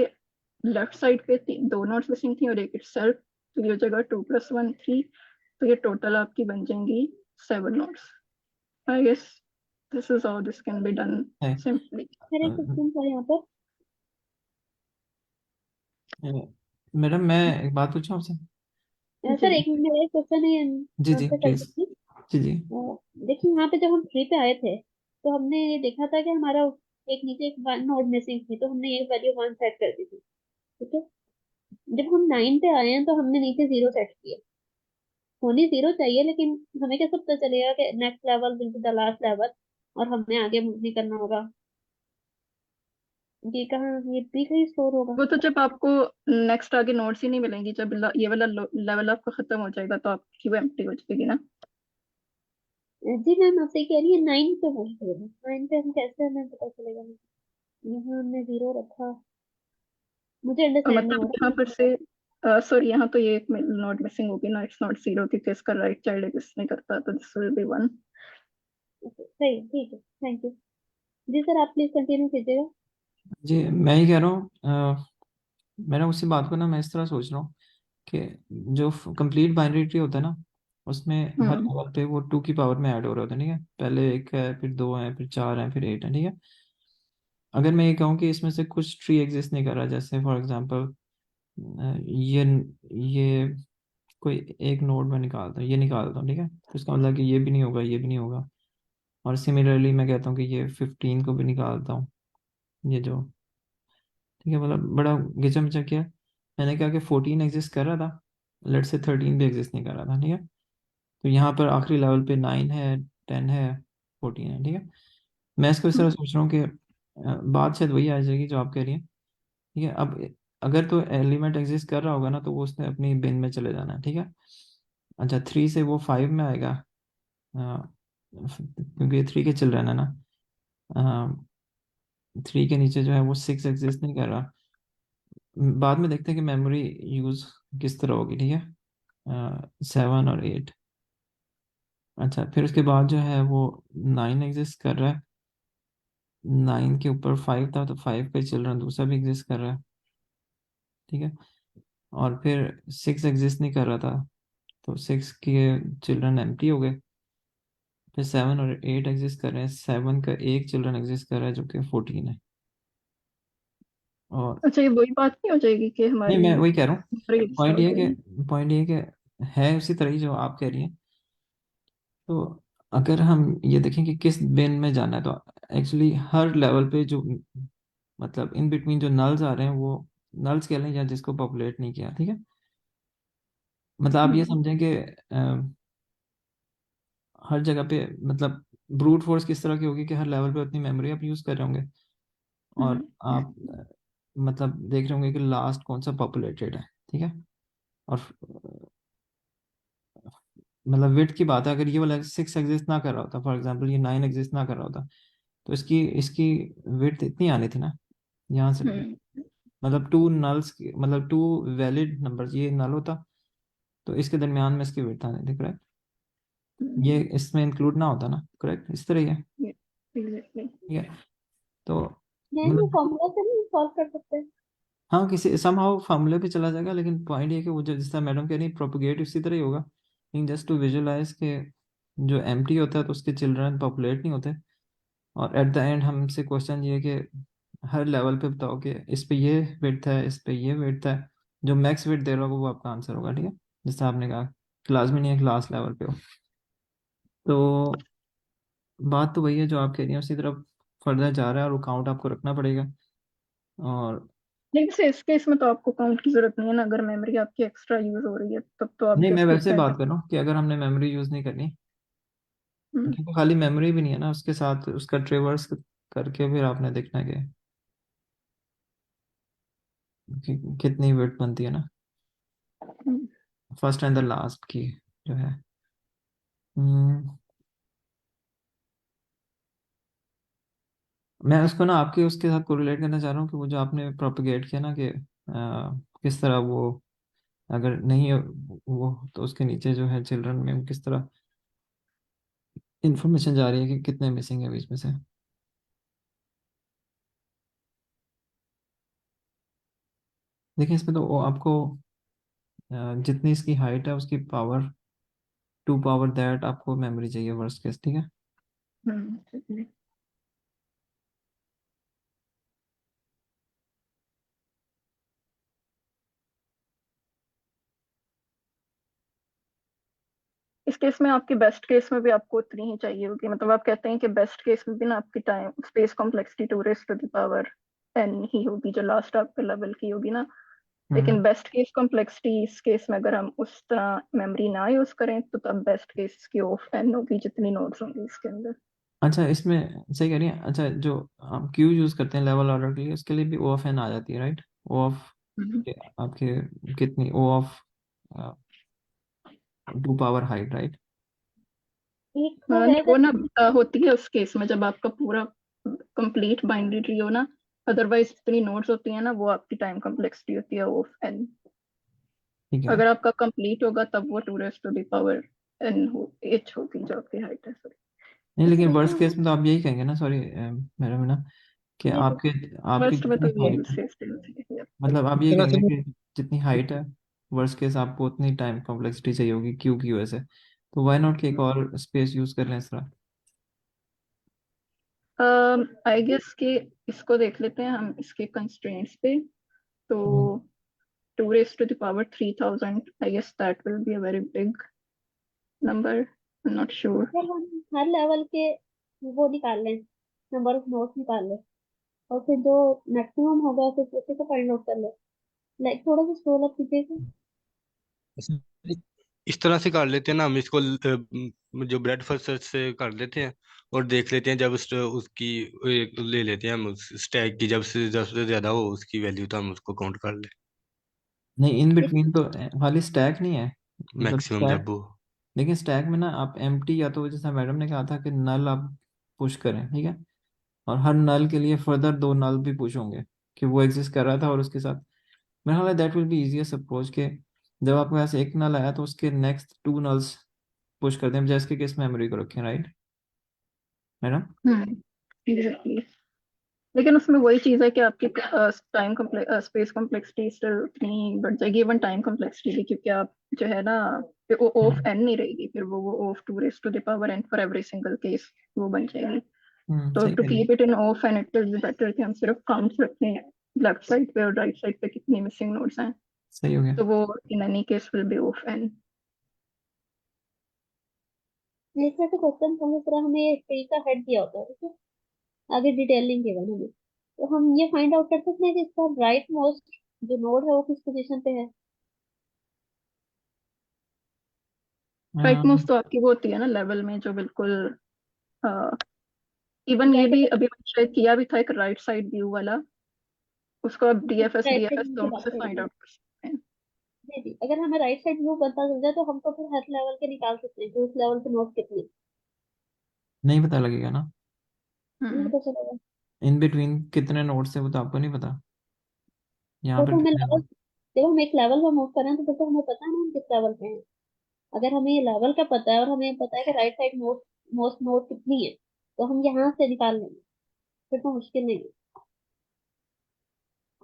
लेफ्ट साइड पे 2 नोड्स मिसिंग थी और एक इटसेल्फ, तो ये जगह 2 + 1 3, तो ये टोटल आपकी बन जाएंगी 7 nodes. I guess this is how this can be done है। सिंपली। मेरा एक क्वेश्चन था यहाँ पर। मैडम, मैं एक बात पूछूं आपसे? सर एक मेरा एक क्वेश्चन है जी जी आंसर कर प्लीज। दीजिए। जी जी। देखिए यहाँ पे जब हम ट्री पे आए थे तो हमने ये देखा था कि हमारा एक नीचे एक 1 नोड मिसिंग थी, तो हमने ये वैल्यू 1 सेट कर दी थी, ठीक है। जब हम 9 पे आए हैं तो हमने नीचे 0 सेट किया। होनी 0 चाहिए, लेकिन हमें कैसे पता चलेगा कि next level will be the last level और हमें आगे मूव नहीं करना होगा? ये कहाँ, ये भी कहीं स्टोर होगा? वो तो जब आपको नेक्स्ट आगे नोड्स ही नहीं मिलेंगी, जब ये वाला लेवल आपका खत्म हो जाएगा, तो आपकी क्यू एम्प्टी हो जाएगी ना। जी मैम, आपसे कह रही है 9 पे पूछ रही हूँ, 9 पे हम कैसे, हमें पता चलेगा? यहाँ हमने 0 रखा, मुझे अंडरस्टैंड नहीं मतलब हो यहाँ पर से सॉरी, यहाँ तो ये एक नोड मिसिंग होगी ना, इट्स नॉट 0, क्योंकि इसका राइट चाइल्ड एग्जिस्ट नहीं करता, तो दिस विल बी 1। रहा। सही, ठीक है, थैंक यू। जी सर, आप प्लीज कंटिन्यू कीजिएगा। जी, मैं ही कह रहा हूँ, मैंने उसी बात को ना, मैं इस तरह सोच रहा हूँ कि जो कंप्लीट बाइनरी ट्री होता है ना, उसमें हर हम्म लेवल पे वो 2 की पावर में ऐड हो रहा होता है, ठीक है। पहले 1 है, फिर 2 है, फिर 4 है, फिर 8 है, ठीक है। अगर मैं ये कहूँ कि इसमें से कुछ ट्री एग्जिस्ट नहीं कर रहा, जैसे फॉर एग्जांपल ये कोई एक नोड में निकालता हूँ, ये निकालता हूँ, ठीक है, तो इसका मतलब कि ये भी नहीं होगा, ये भी नहीं होगा। और सिमिलरली मैं कहता हूँ कि ये 15 को भी निकालता हूँ, ये जो, ठीक है, मतलब बड़ा घिचा मिचा किया। मैंने कहा कि 14 एग्जिस्ट कर रहा था, लेट से 13 भी एग्जिस्ट नहीं कर रहा था, ठीक है। तो यहाँ पर आखिरी लेवल पे 9 है, 10 है, 14 है, ठीक है। मैं इसको इस तरह सोच रहा हूँ कि बात शायद वही आ जाएगी जो आप कह रही हैं, ठीक है। अब अगर तो एलिमेंट एग्जिस्ट कर रहा होगा ना, तो वो उसने अपनी बिन में चले जाना है, ठीक है। अच्छा, 3 से वो 5 में आएगा, क्योंकि 3 के चिल्ड्रन है ना। 3 के नीचे जो है वो 6 एग्जिस्ट नहीं कर रहा। बाद में देखते हैं कि मेमोरी यूज किस तरह होगी, ठीक है। 7 और 8। अच्छा, फिर उसके बाद जो है वो 9 एग्जिस्ट कर रहा है। 9 के ऊपर 5 था, तो 5 का चिल्ड्रन दूसरा भी एग्जिस्ट कर रहा है, ठीक है। और फिर 6 एग्जिस्ट नहीं कर रहा था, तो 6 के चिल्ड्रन एम्प्टी हो गए। फिर 7 और 8 एग्जिस्ट कर रहे हैं। 7 का एक चिल्ड्रन एग्जिस्ट कर रहा है जो कि 14 है। और अच्छा, ये वही बात नहीं हो जाएगी कि नहीं, हमारी मैं वही कह रहा हूँ, memory extra पॉइंट हो ये है जाएगी? कि है उसी तरह ही जो आप कह रही हैं। तो अगर हम ये देखें कि किस बिन में जाना है, तो एक्चुअली हर लेवल पे जो मतलब इन बिटवीन जो नल्स आ रहे हैं, वो नल्स कह लें या जिसको पॉपुलेट नहीं किया, ठीक है। मतलब आप ये समझें कि हर जगह पे मतलब ब्रूट फोर्स किस तरह की होगी कि हर लेवल पे उतनी मेमोरी आप यूज कर रहे होंगे, और आप मतलब देख रहे होंगे कि लास्ट कौन सा पॉपुलेटेड है, ठीक है। और मतलब विड्थ की बात है, अगर ये वाला 6 एग्जिस्ट ना कर रहा होता, फॉर एग्जांपल ये 9 एग्जिस्ट ना कर रहा होता, तो इसकी इसकी विड्थ इतनी आनी थी ना, यहाँ से मतलब 2 नल्स की, मतलब 2 वैलिड नंबर्स, ये नल होता तो इसके दरमियान में इसकी विड्थ आनी थी, करेक्ट। ये इसमें इंक्लूड ना होता ना, करेक्ट, इस तरह ही है, एग्जैक्टली। ठीक है। तो नहीं, ये मतलब फॉर्मूला से नहीं सॉल्व कर सकते? हाँ, किसी समहाउ फार्मूले पे चला जाएगा, लेकिन पॉइंट ये है कि वो जो जिस तरह मैडम कह रही है प्रोपोगेट उसी तरह ही होगा, लेकिन जस्ट टू विजुअलाइज के जो एम्प्टी होता है तो उसके चिल्ड्रन पॉपुलेट नहीं होते। और एट द एंड हमसे क्वेश्चन ये है कि हर लेवल पे बताओ कि इस पे ये विड्थ है, इस पे ये विड्थ है, जो मैक्स विड्थ दे रहा होगा वो आपका आंसर होगा, ठीक है। जैसे आपने कहा क्लास में नहीं है, क्लास लेवल पे हो। तो बात तो वही है जो आप कह रही हैं, उसी तरफ फर्दर जा रहा है, और वो काउंट आपको रखना पड़ेगा। और लेकिन से इस केस में तो आपको काउंट की जरूरत नहीं है ना, अगर मेमोरी आपकी एक्स्ट्रा यूज हो रही है तब तो आप नहीं, मैं जस्ट वैसे डिफरेंट। बात कर रहा हूँ कि अगर हमने मेमोरी यूज नहीं करनी, क्योंकि खाली मेमोरी भी नहीं है ना, उसके साथ उसका ट्रेवर्स करके फिर आपने देखना है कि कितनी वेट बनती है ना, फर्स्ट एंड द लास्ट की जो है। हम्म, मैं उसको ना आपके उसके साथ कोरिलेट करना चाह रहा हूँ कि वो जो आपने प्रोपेगेट किया ना कि किस तरह वो अगर नहीं है वो, तो उसके नीचे जो है चिल्ड्रन में किस तरह इंफॉर्मेशन जा रही है कि कितने मिसिंग है बीच में से। देखिए, इसमें तो वो आपको जितनी इसकी हाइट है उसकी पावर 2 पावर दैट आपको मेमोरी चाहिए वर्स्ट केस, ठीक है। इस केस में आपकी बेस्ट केस में भी आपको उतनी ही चाहिए होगी, मतलब आप कहते हैं कि बेस्ट केस में भी ना आपकी time space complexity 2 raised to the power n ही होगी जो लास्ट आपके लेवल की होगी ना। लेकिन बेस्ट केस कॉम्प्लेक्सिटी इस केस में अगर हम उस तरह मेमोरी ना यूज करें तो तब बेस्ट केस की ऑफ n होगी जितनी नोड्स होंगी इसके अंदर। अच्छा, इसमें सही कह रही हैं। अच्छा, जो हम क्यू यूज करते हैं लेवल ऑर्डर के लिए, उसके लिए भी ओ ऑफ एन आ जाती है, राइट। ओ ऑफ आपके कितनी, ओ ऑफ 2 पावर हाइट, राइट। एक तो है नहीं, वो अगर ना होती है उस केस में जब आपका पूरा कंप्लीट बाइनरी ट्री हो ना, अदरवाइज जितनी नोड्स होती है ना वो आपकी टाइम कॉम्प्लेक्सिटी होती है ऑफ n। ठीक है। अगर आपका कंप्लीट होगा तब वो 2 raised to the power n हो h होगी जो आपकी हाइट है, सॉरी। नहीं, लेकिन वर्स्ट केस में तो आप यही कहेंगे ना, सॉरी मेरा में ना, कि ये तो आपके आपकी फर्स्ट में तो जितनी ये हाइट है, सेफ्टी होती है। मतलब आप यही कहेंगे ना कि जितनी हाइट है वर्स्ट केस आपको उतनी टाइम कॉम्प्लेक्सिटी चाहिए होगी क्यू की वजह से। तो वाई नॉट कि एक और स्पेस यूज कर लें इस तरह। आई गेस कि इसको देख लेते हैं हम इसके कंस्ट्रेंट्स पे। तो 2 raised to the power 3000, I guess that will be a very big number. I'm not sure. अगर हम हर लेवल के वो निकाल लें, नंबर ऑफ नोट्स निकाल लें, और फिर जो मैक्सिमम होगा फिर उसी को फाइंड आउट कर ले। लाइक थोड़ा सा स्क्रॉल अप कीजिएगा। इस तरह से कर लेते हैं ना हम इसको, जो ब्रेड फर्स्ट सर्च से कर लेते हैं और देख लेते हैं, जब उसकी ले लेते हैं हम उस स्टैक की, जब से ज्यादा हो उसकी वैल्यू तो हम उसको काउंट कर ले, नहीं, इन इस बिटवीन तो खाली स्टैक नहीं है, मतलब मैक्सिमम स्टैक। जब वो। लेकिन स्टैक में ना आप एम्प्टी, या तो जैसा मैडम ने कहा था कि नल आप पुश करें, ठीक है, और हर नल के लिए फर्दर 2 नल भी पुश होंगे कि वो एग्जिस्ट कर रहा था, और उसके साथ मेरा ख्याल है that will B easiest approach के जब आपके पास एक नल आया तो उसके नेक्स्ट 2 नल्स पुश कर दें, जैसे कि किस मेमोरी को रखें, राइट मैडम? एग्जैक्टली। लेकिन उसमें वही चीज है कि आपकी टाइम स्पेस कॉम्प्लेक्सिटी स्टिल उतनी बढ़ जाएगी, इवन टाइम कॉम्प्लेक्सिटी भी, क्योंकि आप जो है ना, फिर वो ऑफ एन नहीं रहेगी, फिर वो of 2 raise to the power n for every single case वो बन जाएगी। तो सही टू कह रही keep it in of n it is better कि हम सिर्फ काउंट रखें लेफ्ट साइड पे और राइट साइड पे कितनी मिसिंग नोड्स हैं, सही हो गया। तो वो in any case will be of n. इस तरह के क्वेश्चन हम इस तरह हमें एक ट्री का हेड दिया होता है, ठीक है, आगे डिटेलिंग गिवन हमें, तो हम ये फाइंड आउट कर सकते हैं कि इसका राइट मोस्ट जो नोड है वो किस पोजीशन पे है। राइट अम, मोस्ट तो आपकी वो होती है ना लेवल में, जो बिल्कुल इवन ये भी ब्रैकेट अभी मैंने शायद किया भी था एक राइट साइड व्यू वाला, उसको आप DFS right side BFS view की दोनों बात से कर फाइंड रही है। आउट कर सकते हैं। जी जी, अगर हमें राइट साइड व्यू पता चल जाए तो हम तो फिर हर लेवल के निकाल सकते हैं कि उस लेवल पे नोट कितने, नहीं पता लगेगा ना नहीं हम्म पता चलेगा। इन बिटवीन कितने नोड्स है, वो तो आपको नहीं पता यहाँ तो पर हमें कितने लेवल, नोड। जब हम एक लेवल पर मूव कर रहे हैं तो फिर तो हमें पता है ना हम किस लेवल पे हैं। अगर हमें ये लेवल का पता है और हमें पता है कि right side note most note कितनी है, तो हम यहाँ से निकाल लेंगे, फिर तो मुश्किल नहीं है।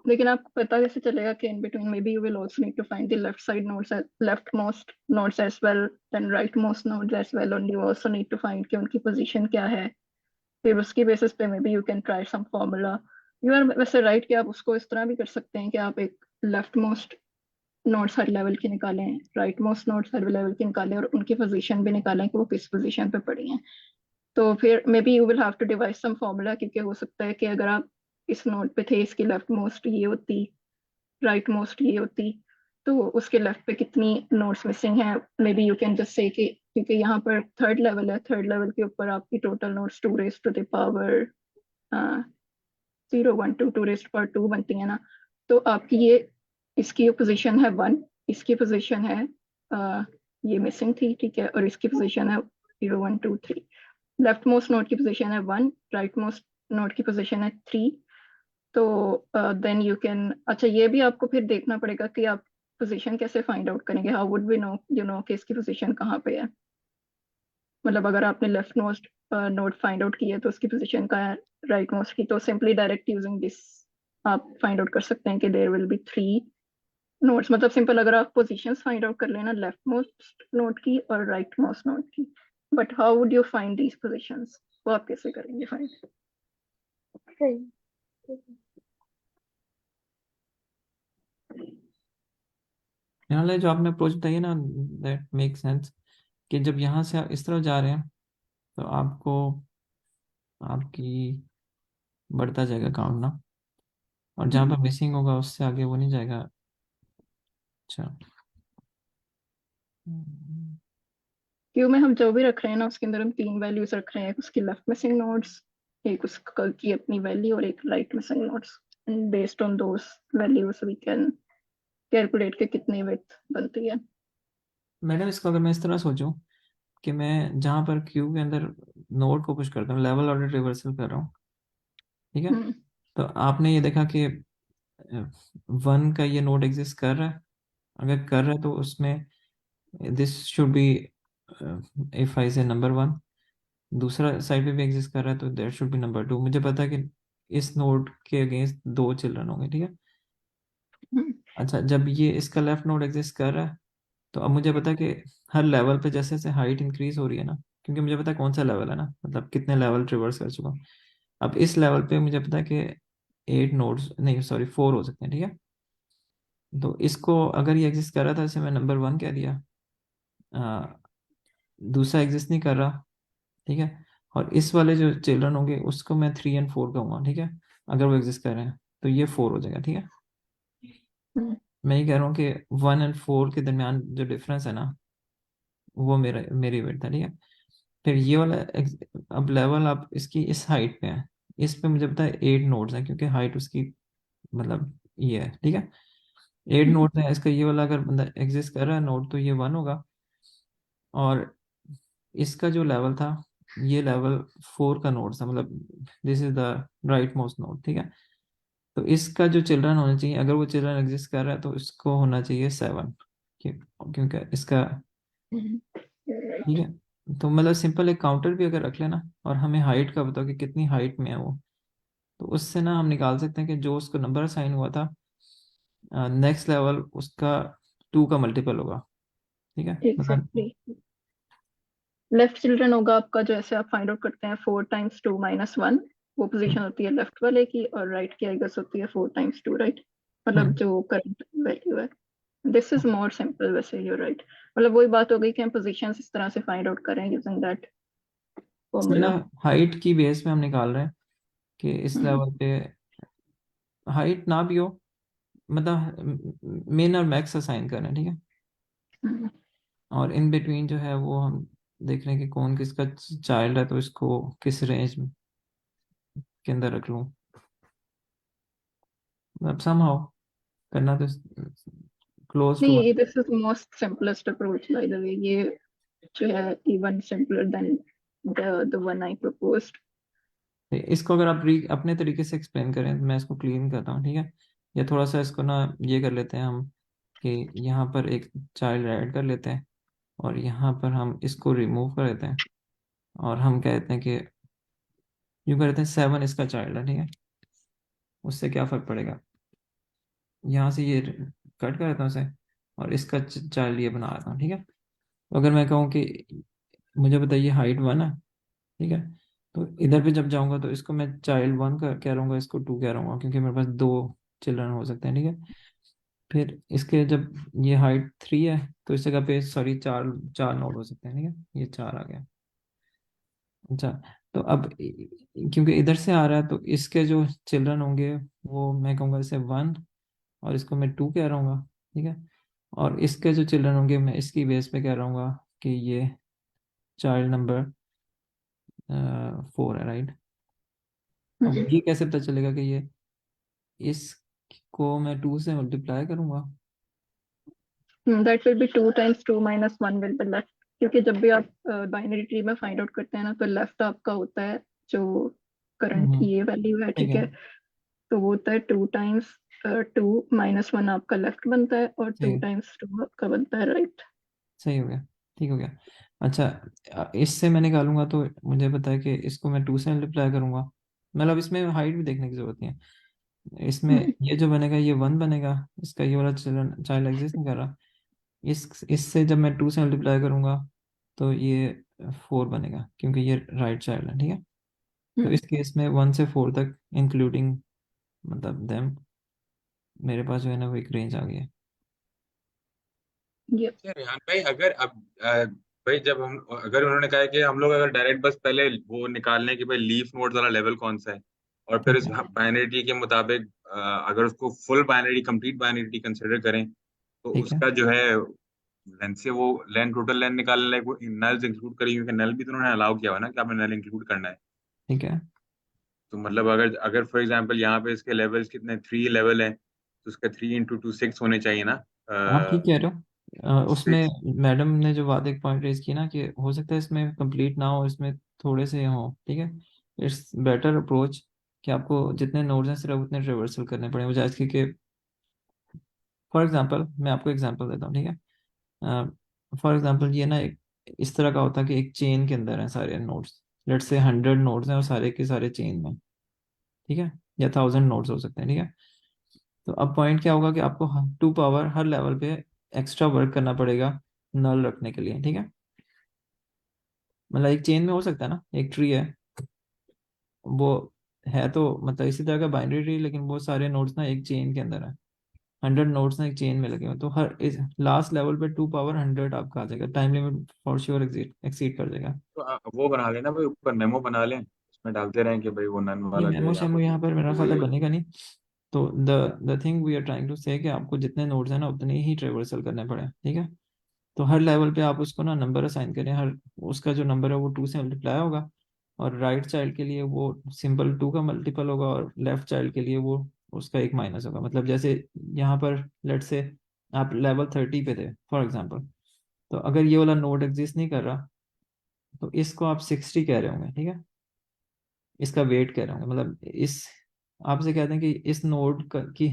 लेकिन आपको पता कैसे चलेगा कि in between maybe you will also need to find the left side nodes, left most nodes as well, then right most nodes as well, and you also need to find कि उनकी पोजीशन क्या है। फिर उसकी बेसिस पे maybe you can try some formula. You are वैसे राइट कि आप उसको इस तरह भी कर सकते हैं कि आप एक लेफ्ट मोस्ट नोट्स हर लेवल के निकालें, राइट मोस्ट नोट्स हर लेवल के निकालें, और उनकी पोजीशन भी निकालें कि वो किस पोजीशन पे पड़ी हैं। तो फिर maybe you will have to devise some formula, क्योंकि हो सकता है कि अगर आप इस नोट पे थे, इसकी लेफ्ट मोस्ट ये होती, राइट मोस्ट ये होती, तो उसके लेफ्ट पे कितनी नोट्स मिसिंग है। Maybe you can just say कि क्योंकि यहाँ पर थर्ड लेवल है, थर्ड लेवल के ऊपर आपकी total notes 2 raise to the power 0 1 2 raise to power 2 बनती है ना, तो आपकी ये, इसकी पोजीशन है 1, इसकी पोजीशन है ये मिसिंग थी, ठीक है, और इसकी पोजीशन है 0 1 2 3। लेफ्ट मोस्ट नोड की पोजीशन है 1, राइट मोस्ट नोड की पोजीशन है 3। तो देन यू कैन, अच्छा ये भी आपको फिर देखना पड़ेगा कि आप पोजीशन कैसे फाइंड आउट करेंगे, how would we know you know कि इसकी पोजीशन कहाँ पे है। मतलब अगर आपने left most node find out की है तो उसकी पोजीशन का है राइट मोस्ट की, तो सिंपली डायरेक्ट यूजिंग दिस आप फाइंड आउट कर सकते हैं कि देयर विल बी 3 नोड्स। मतलब सिंपल, अगर आप पोजीशंस फाइंड आउट कर लेना लेफ्ट मोस्ट नोड की और राइट मोस्ट नोड की, but how would you find these positions, वो आप कैसे करेंगे फाइंड? सही, ठीक है। यहाँ जो आपने अप्रोच बताई है ना, दैट मेक सेंस कि जब यहाँ से आप इस तरफ जा रहे हैं तो आपको आपकी बढ़ता जाएगा काउंट ना, और जहाँ पर मिसिंग होगा उससे आगे वो नहीं जाएगा। अच्छा। क्यू में हम जो भी रख रहे हैं ना, उसके अंदर हम 3 वैल्यूज रख रहे हैं, उसकी लेफ्ट मिसिंग नोड्स, एक उसकी अपनी वैल्यू, और एक right missing nodes, and based on those values we can calculate के कितनी विड्थ बनती है। मैडम इसको अगर मैं इस तरह सोचूं कि मैं जहाँ पर क्यू के अंदर नोड को पुश करता हूँ, लेवल ऑर्डर रिवर्सल कर रहा हूँ, ठीक है, हम्म तो आपने ये देखा कि 1 का ये नोड एग्जिस्ट कर रहा है, अगर कर रहा है तो उसमें this should be, if I से नंबर 1, दूसरा साइड पे भी एग्जिस्ट कर रहा है तो दैट शुड बी नंबर 2। मुझे पता है कि इस नोड के अगेंस्ट 2 चिल्ड्रन होंगे, ठीक है। हम्म अच्छा, जब ये इसका लेफ्ट नोड एग्जिस्ट कर रहा है तो अब मुझे पता है कि हर लेवल पे जैसे जैसे हाइट इंक्रीज हो रही है ना, क्योंकि मुझे पता है कौन सा लेवल है ना, मतलब कितने लेवल ट्रिवर्स कर चुका हूँ। अब इस लेवल पे मुझे पता है कि 8 नोड्स नहीं, सॉरी 4 हो सकते हैं, ठीक है। तो इसको अगर ये एग्जिस्ट कर रहा था, जैसे मैं नंबर 1 कह दिया, आ, दूसरा एग्जिस्ट नहीं कर रहा, ठीक है, और इस वाले जो चिल्ड्रन होंगे उसको मैं 3 और 4 कहूँगा, ठीक है। अगर वो एग्जिस्ट कर रहे हैं तो ये 4 हो जाएगा, ठीक है। हम्म, मैं ये कह रहा हूँ कि 1 और 4 के दरमियान जो डिफरेंस है ना, वो मेरी वेट था, ठीक है। फिर ये वाला अब लेवल आप इसकी इस हाइट पे है, इस पे मुझे पता है 8 नोड्स हैं, क्योंकि हाइट उसकी मतलब ये है, ठीक है। 8 नोड्स हैं, इसका ये वाला अगर बंदा एग्जिस्ट कर रहा है नोड तो ये 1 होगा। और इसका जो लेवल था, ये लेवल 4 का नोड था, मतलब this is the right most node, ठीक है। तो इसका जो चिल्ड्रन होना चाहिए, अगर वो चिल्ड्रन एग्जिस्ट कर रहा है तो इसको होना चाहिए 7, क्योंकि इसका, right. ठीक है। तो मतलब सिंपल एक काउंटर भी अगर रख लेना और हमें हाइट का बताओ कि कितनी हाइट में है वो, तो उससे ना हम निकाल सकते हैं कि जो उसको नंबर असाइन हुआ था नेक्स्ट लेवल उसका 2 का मल्टीपल होगा, ठीक है। मतलब एग्जैक्टली। लेफ्ट चिल्ड्रन होगा आपका, जो ऐसे आप फाइंड आउट करते हैं 4 टाइम्स 2 माइनस 1, वो पोजीशन होती है लेफ्ट वाले की, और राइट की आई गेस होती है 4 टाइम्स 2, राइट, मतलब जो करंट वैल्यू है। दिस इज मोर सिंपल, वैसे यू राइट, मतलब वही बात हो गई कि हम पोजीशंस इस तरह से फाइंड आउट करें यूजिंग दैट इसमें ना फॉर्मूला। हाइट की बेस पे हम निकाल रहे हैं कि इस लेवल पे हाइट ना भी हो, मतलब मिन और मैक्स असाइन कर रहे हैं, ठीक है। और इन बिटवीन जो है वो हम देख रहे हैं कि कौन किसका चाइल्ड है, तो इसको किस रेंज के अंदर रख लूँ, मतलब समहाउ करना तो क्लोज टू। नहीं, this is most simplest approach by the way, ये जो है even simpler than the one I proposed. इसको अगर आप अपने तरीके से एक्सप्लेन करें तो मैं इसको क्लीन करता हूँ, ठीक है। या थोड़ा सा इसको ना ये कर लेते हैं हम कि यहाँ पर एक चाइल्ड ऐड कर लेते हैं और यहाँ पर हम इसको रिमूव कर देते हैं और हम कहते हैं कि यूँ करते हैं 7 इसका चाइल्ड है, ठीक है। उससे क्या फ़र्क पड़ेगा, यहाँ से ये कट कर देता हूँ उसे और इसका चाइल्ड ये बना देता हूँ, ठीक है। तो अगर मैं कहूँ कि मुझे बताइए हाइट 1 है, ठीक है, तो इधर पे जब जाऊंगा तो इसको मैं चाइल्ड 1 का कह रहूँगा, इसको 2 कह रहूँगा, क्योंकि मेरे पास 2 चिल्ड्रन हो सकते हैं, ठीक है। फिर इसके जब ये हाइट 3 है तो इस जगह पे सॉरी 4 4 नोड हो सकते हैं, ठीक है। ये 4 आ गया। अच्छा, तो अब क्योंकि इधर से आ रहा है तो इसके जो चिल्ड्रन होंगे वो मैं कहूँगा इसे 1 और इसको मैं 2 कह रहूँगा, ठीक है। और इसके जो चिल्ड्रन होंगे मैं इसकी बेस पे कह रहूँगा कि ये चाइल्ड नंबर 4 है, राइट। अब ये कैसे पता चलेगा कि ये, इसको मैं 2 से मल्टीप्लाई करूँगा। That will B 2 times 2 minus 1 will be left, क्योंकि जब भी आप बाइनरी ट्री में फाइंड आउट करते हैं ना, तो लेफ्ट आपका होता है जो करंट ये वैल्यू है, ठीक ठीक है, है। तो वो होता है 2 टाइम्स 2 माइनस 1 आपका लेफ्ट बनता है, और सही 2 है, टाइम्स 2 आपका बनता है राइट। सही हो गया, ठीक हो गया। अच्छा, इससे मैं निकालूंगा तो मुझे पता है कि इसको मैं 2 से मल्टीप्लाई करूंगा, मतलब इसमें हाइट भी देखने की जरूरत नहीं है। इसमें ये जो बनेगा ये 1 बनेगा, इसका ये वाला चाइल्ड एग्जिस्ट नहीं कर रहा। इससे जब मैं 2 से मल्टीप्लाई करूंगा तो ये 4 बनेगा, क्योंकि ये राइट चाइल्ड है, ठीक है। तो इस केस में 1 से 4 तक इंक्लूडिंग मतलब देम, मेरे पास जो है ना वो एक रेंज आ गई है। अच्छा रेहान भाई, अगर अब भाई जब हम अगर उन्होंने कहा है कि हम लोग अगर डायरेक्ट बस पहले वो निकाल लें कि भाई लीफ नोड वाला लेवल कौन सा है, और फिर ठीक उस है, बाइनरी के मुताबिक अगर उसको full binary complete binary consider करें, तो ठीक है, उसका जो है लेंथ से वो लेंथ टोटल लेंथ निकालने लायक वो नल्स इंक्लूड करी, क्योंकि नल भी तो उन्होंने अलाउ किया हुआ ना कि आपने नल इंक्लूड करना है। ठीक है। तो मतलब अगर अगर फॉर एग्जांपल यहाँ पे इसके लेवल्स कितने 3 लेवल हैं, तो उसका 3 इंटू 2 6 होने चाहिए ना। आप ठीक कह रहे हो, उसमें 6। मैडम ने जो बात एक पॉइंट रेज की ना कि हो सकता है इसमें कंप्लीट ना हो, इसमें थोड़े से हो, ठीक है। इट्स बेटर अप्रोच कि आपको जितने नोड्स हैं सिर्फ उतने रिवर्सल करने पड़े बजाय इसके कि, फॉर एग्जांपल मैं आपको एग्जांपल देता हूँ, ठीक है। फॉर एग्जांपल ये ना एक इस तरह का होता है कि एक चेन के अंदर है सारे नोड्स, लेट्स से 100 नोड्स हैं और सारे के सारे चेन में, ठीक है, या 1000 नोड्स हो सकते हैं, ठीक है। तो अब पॉइंट क्या होगा कि आपको 2 पावर हर लेवल पे एक्स्ट्रा वर्क करना पड़ेगा नल रखने के लिए, ठीक है। मतलब एक चेन में हो सकता है ना, एक ट्री है, वो है तो मतलब इसी तरह का बाइनरी ट्री, लेकिन वो सारे नोड्स ना एक चेन के अंदर है, 100 नोड्स ना एक चेन में लगे हुए हैं, तो हर इस लास्ट लेवल पे 2 पावर 100 आपका आ जाएगा, time limit for sure exceed कर जाएगा। तो वो बना लेना भाई, ऊपर मेमो बना लें, उसमें डालते रहें कि भाई वो नन ये वाला जो मेमो है यहाँ शेमो पे यहाँ पर मेरा ख्याल है वही बनेगा नहीं। तो the thing we are trying to say कि आपको जितने नोड्स हैं ना उतने ही ट्रेवर्सल करने पड़े, ठीक है। तो हर लेवल पे आप उसको ना नंबर असाइन करें, हर उसका जो नंबर है वो 2 से मल्टीप्लाई होगा, और राइट चाइल्ड के लिए वो सिंपल 2 का मल्टीपल होगा, और लेफ्ट चाइल्ड के लिए वो उसका एक माइनस होगा। मतलब जैसे यहाँ पर लेट से आप लेवल 30 पे थे फॉर एग्जाम्पल, तो अगर ये वाला नोड एग्जिस्ट नहीं कर रहा तो इसको आप 60 कह रहे होंगे, ठीक है। इसका वेट कह रहे होंगे, मतलब इस आपसे कहते हैं कि इस नोड की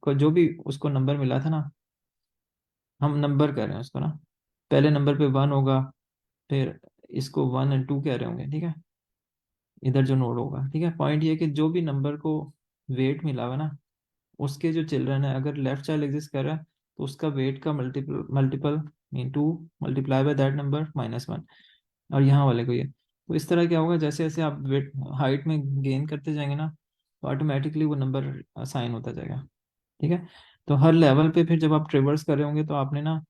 को जो भी उसको नंबर मिला था ना, हम नंबर कह रहे हैं उसको ना, पहले नंबर पे 1 होगा, फिर इसको 1 और 2 कह रहे होंगे, ठीक है, इधर जो नोड होगा, ठीक है। पॉइंट ये है कि जो भी नंबर को वेट मिला हुआ ना, उसके जो चिल्ड्रन है, अगर लेफ्ट चाइल्ड एग्जिस्ट कर रहा है तो उसका वेट का multiple multiple mean 2 multiply by that number -1, और यहाँ वाले को ये। तो इस तरह क्या होगा, जैसे जैसे आप वेट हाइट में गेन करते जाएंगे ना, तो ऑटोमेटिकली वो नंबर असाइन होता जाएगा, ठीक है। तो हर लेवल पे फिर जब आप ट्रेवर्स कर रहे होंगे तो आपने ना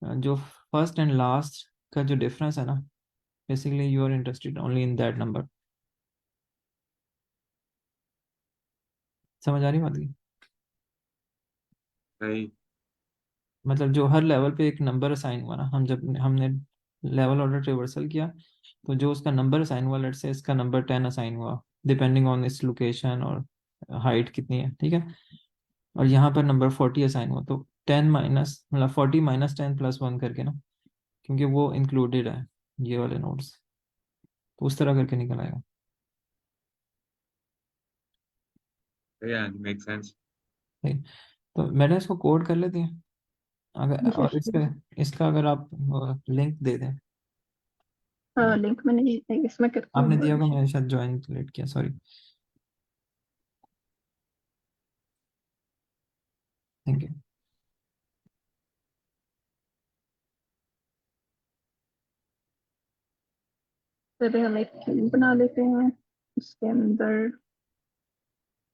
जो फर्स्ट एंड लास्ट का जो डिफरेंस है ना, basically you are interested only in that number. समझ आ रही बात की? सही। मतलब जो हर लेवल पे एक नंबर असाइन हुआ ना, हम जब हमने लेवल ऑर्डर ट्रेवर्सल किया, तो जो उसका नंबर असाइन हुआ, लेट्स से इसका नंबर 10 असाइन हुआ, डिपेंडिंग ऑन इस लोकेशन और हाइट कितनी है, ठीक है। और यहाँ पर नंबर 40 असाइन हुआ, तो 10 माइनस मतलब 40 -10 +1 करके ना, क्योंकि वो इंक्लूडेड है ये वाले नोट्स, तो उस तरह करके निकल आएगा। Make sense. ठीक। तो मैंने इसको कोड कर लेते हैं, अगर जी और इसका अगर आप लिंक दे दें। लिंक मैंने इसमें करती आपने हूँ दिया होगा, admission। मैंने शायद ज्वाइन लेट किया, सॉरी। Thank you. पहले हम एक क्यूब बना लेते हैं, उसके अंदर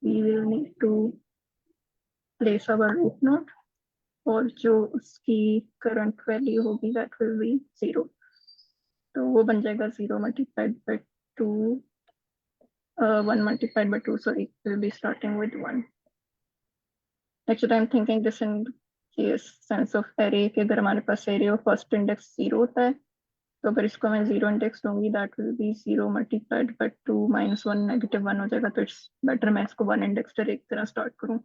we will need to place our root node, और जो उसकी करंट वैल्यू होगी that will be 0। तो वो बन जाएगा 0 multiplied by 2, 1 multiplied by 2, sorry, will be starting with 1। Actually I'm thinking this in case sense of array कि अगर हमारे पास array of first index 0 होता है, तो अगर इसको मैं 0 इंडेक्स दूंगी that will be 0 multiplied by 2 -1 -1 हो जाएगा। तो इट्स बेटर मैं इसको 1 इंडेक्स डायरेक्ट तरह स्टार्ट करूँ।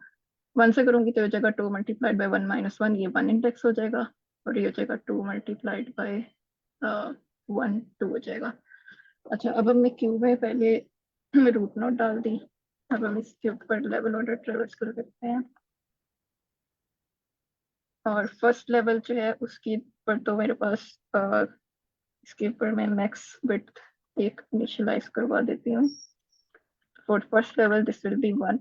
1 से करूंगी तो हो जाएगा 2 multiplied by 1 -1, ये 1 इंडेक्स हो जाएगा, और ये हो जाएगा 2 multiplied by 1 2 हो जाएगा। अच्छा, अब हमने क्यूब है, पहले रूट नोट डाल दी। अब हम इस क्यूब पर लेवल ऑर्डर ट्रेवर्स कर सकते हैं, और फर्स्ट लेवल जो है उसकी पर तो मेरे पास इसके ऊपर मैं मैक्स विड्थ एक इनिशियलाइज करवा देती हूँ। For first level this will be 1।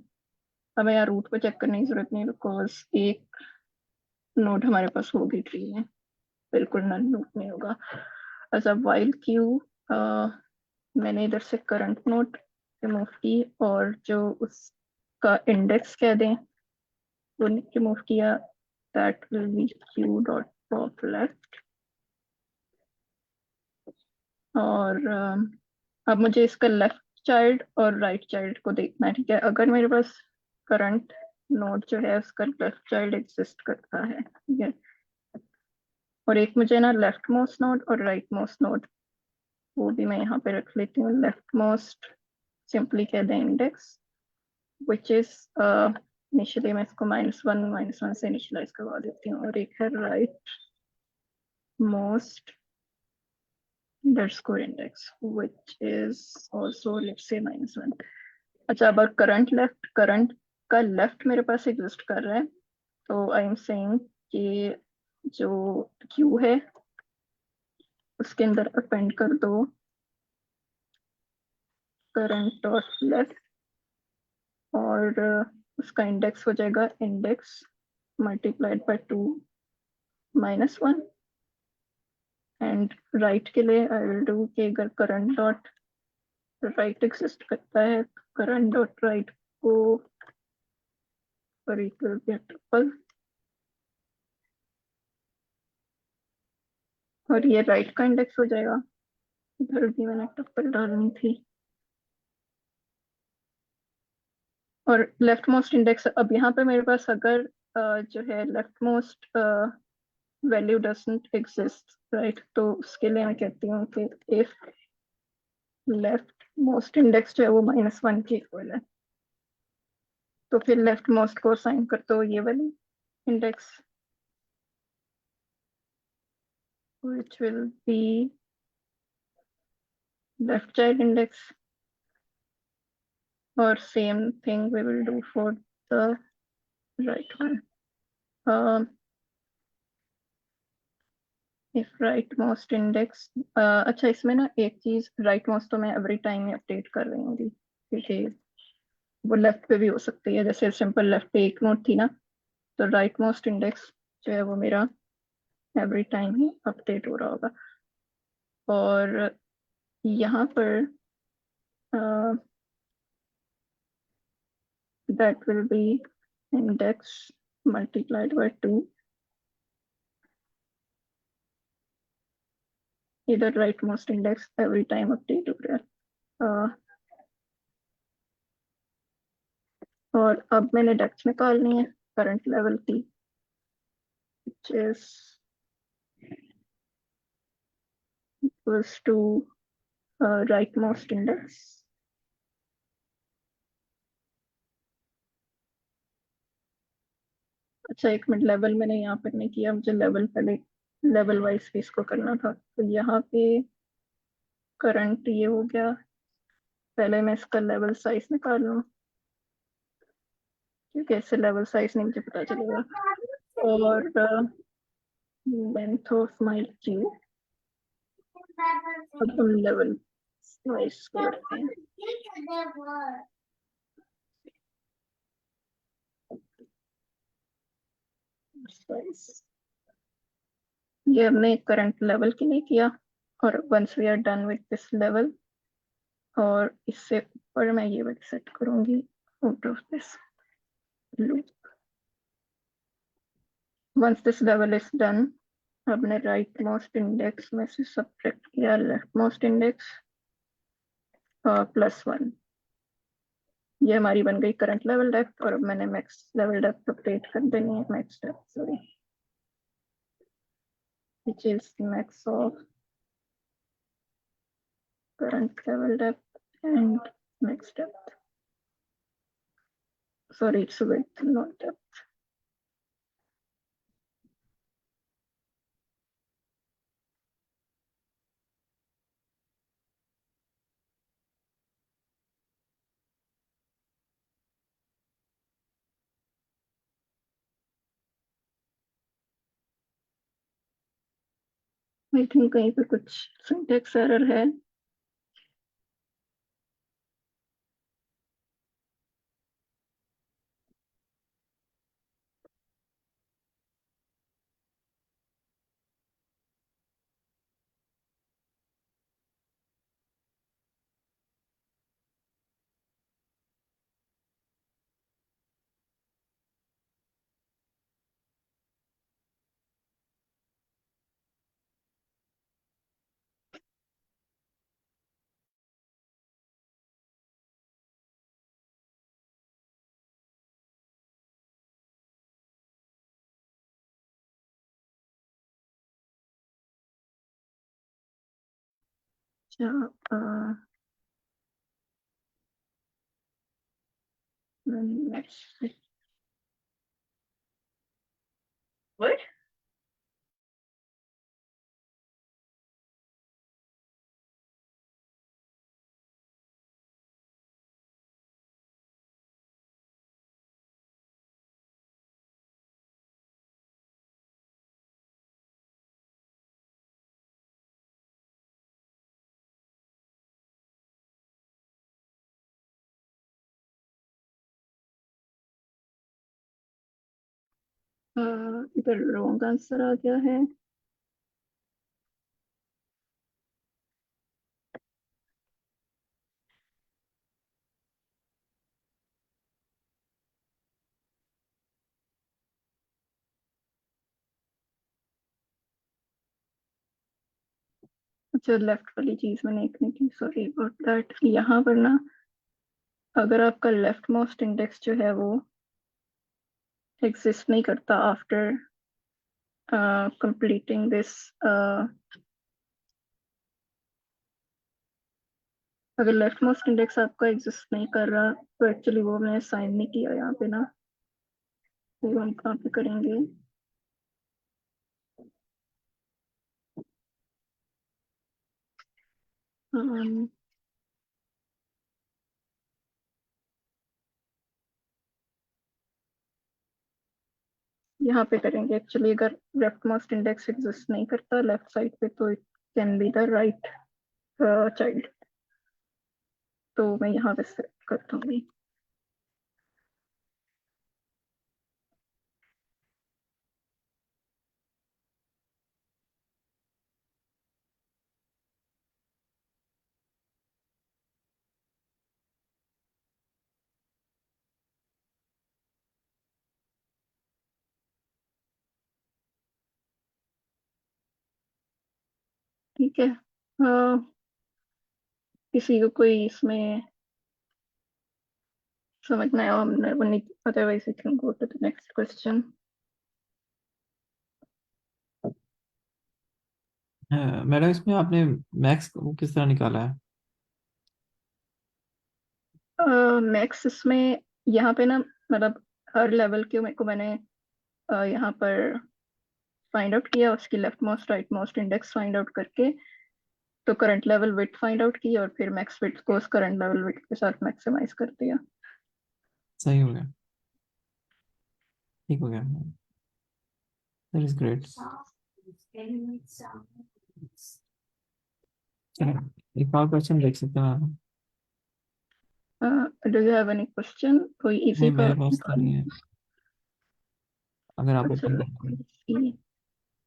हमें यहाँ रूट को चेक करने की जरूरत नहीं, बिकॉज एक नोड हमारे पास होगी ट्री में, बिल्कुल नन नोड नहीं होगा। अच्छा, वाइल क्यू मैंने इधर से करंट नोड रिमूव की, और जो उसका इंडेक्स कह दें वो रिमूव किया, that will B Q dot top left. और अब मुझे इसका लेफ्ट चाइल्ड और राइट चाइल्ड को देखना है, ठीक है। अगर मेरे पास करंट नोड जो है उसका लेफ्ट चाइल्ड एग्जिस्ट करता है, ठीक है, और एक मुझे ना लेफ्ट मोस्ट नोड और राइट मोस्ट नोड, वो भी मैं यहाँ पे रख लेती हूँ। लेफ्ट मोस्ट सिंपली कह दें इंडेक्स, विच इज इनिशियली मैं इसको -1 से इनिशियलाइज करवा देती हूँ, और एक है right most underscore index which is also let's say -1। अच्छा, अब करंट का लेफ्ट मेरे पास एग्जिस्ट कर रहा है, तो आई एम सेइंग कि जो क्यू है उसके अंदर अपेंड कर दो करंट डॉट लेफ्ट, और उसका इंडेक्स हो जाएगा index multiplied by 2 -1। And right के लिए आई विल डू कि अगर करंट डॉट राइट एग्जिस्ट करता है, करंट डॉट राइट को और इक्वल ट्रिपल, और ये राइट का इंडेक्स हो जाएगा। इधर भी मैंने टप्पल डालनी थी। और लेफ्ट मोस्ट इंडेक्स, अब यहाँ पे मेरे पास अगर जो है left most value doesn't exist, right, तो उसके लिए मैं कहती हूँ कि इफ लेफ्ट मोस्ट इंडेक्स जो है वो -1 के इक्वल है, तो फिर लेफ्ट मोस्ट को असाइन कर दो ये वाली index, which will be left child index, or same thing we will do for the right one. If rightmost index, अच्छा इसमें ना एक चीज, rightmost तो मैं एवरी टाइम ही अपडेट कर रही हूँ क्योंकि वो लेफ्ट पे भी हो सकती है, जैसे सिंपल लेफ्ट पे एक नोट थी ना, तो rightmost इंडेक्स जो है वो मेरा एवरी टाइम ही अपडेट हो रहा होगा। और यहाँ पर that will be index multiplied by 2, इधर rightmost index every time update हो रहा है। और अब मैंने डेप्थ निकालनी है करंट लेवल की, which is equals to rightmost index अच्छा एक मिनट, लेवल मैंने यहाँ पर नहीं किया, मुझे लेवल पहले लेवल वाइज भी इसको करना था। तो यहाँ पे करंट ये हो गया, पहले मैं इसका लेवल साइज निकाल लूँ क्योंकि इससे लेवल साइज नहीं मुझे पता चलेगा। और लेंथ ऑफ माई क्यू, अब हम लेवल वाइज करते हैं। Size. ये हमने करंट लेवल के लिए किया, और once we are done with this level, और इससे ऊपर मैं ये वाली सेट करूंगी out of this loop. Once this level is done, हमने राइट मोस्ट इंडेक्स में से सब्ट्रैक्ट किया लेफ्ट मोस्ट इंडेक्स +1, ये हमारी बन गई करंट लेवल डेप्थ। और अब मैंने मैक्स लेवल डेप्थ अपडेट कर देनी है, max depth sorry, which is max of current level depth and max depth. Sorry, it's width, not depth. I think कहीं पे कुछ सिंटेक्स एरर है। अच्छा next. What? इधर रॉन्ग आंसर आ गया है। अच्छा, लेफ्ट वाली चीज मैंने एक नहीं की, सॉरी अबाउट दैट। यहाँ पर ना अगर आपका लेफ्ट मोस्ट इंडेक्स जो है वो एग्जिस्ट नहीं करता आफ्टर कंप्लीटिंग दिस, अगर लेफ्ट मोस्ट इंडेक्स आपका एग्जिस्ट नहीं कर रहा तो एक्चुअली वो मैंने साइन नहीं किया यहाँ पे ना, तो हम कहाँ पे करेंगे? um, यहाँ पे करेंगे एक्चुअली। अगर लेफ्ट मोस्ट इंडेक्स एग्जिस्ट नहीं करता लेफ्ट साइड पे तो it can be the right child, तो मैं यहाँ पे सेलेक्ट कर दूंगी। ठीक है, किसी को कोई इसमें समझ में आया? हमने वही, otherwise we can go to the next question. Madam इसमें आपने मैक्स को किस तरह निकाला है? मैक्स इसमें यहाँ पे ना, मतलब हर लेवल के मेरे को मैंने यहाँ पर फाइंड आउट किया, उसकी left most right most index find out करके, तो current level width find out की और फिर मैक्स विड्थ को उस करंट लेवल विड्थ के साथ मैक्सिमाइज कर दिया। सही हो गया, ठीक हो गया, दैट इज ग्रेट। एक और क्वेश्चन देख सकते हैं आप? Do you have any question? कोई इजी नहीं, का? मेरे पास तो नहीं है, अगर आप अच्छा, ओपन करते हैं।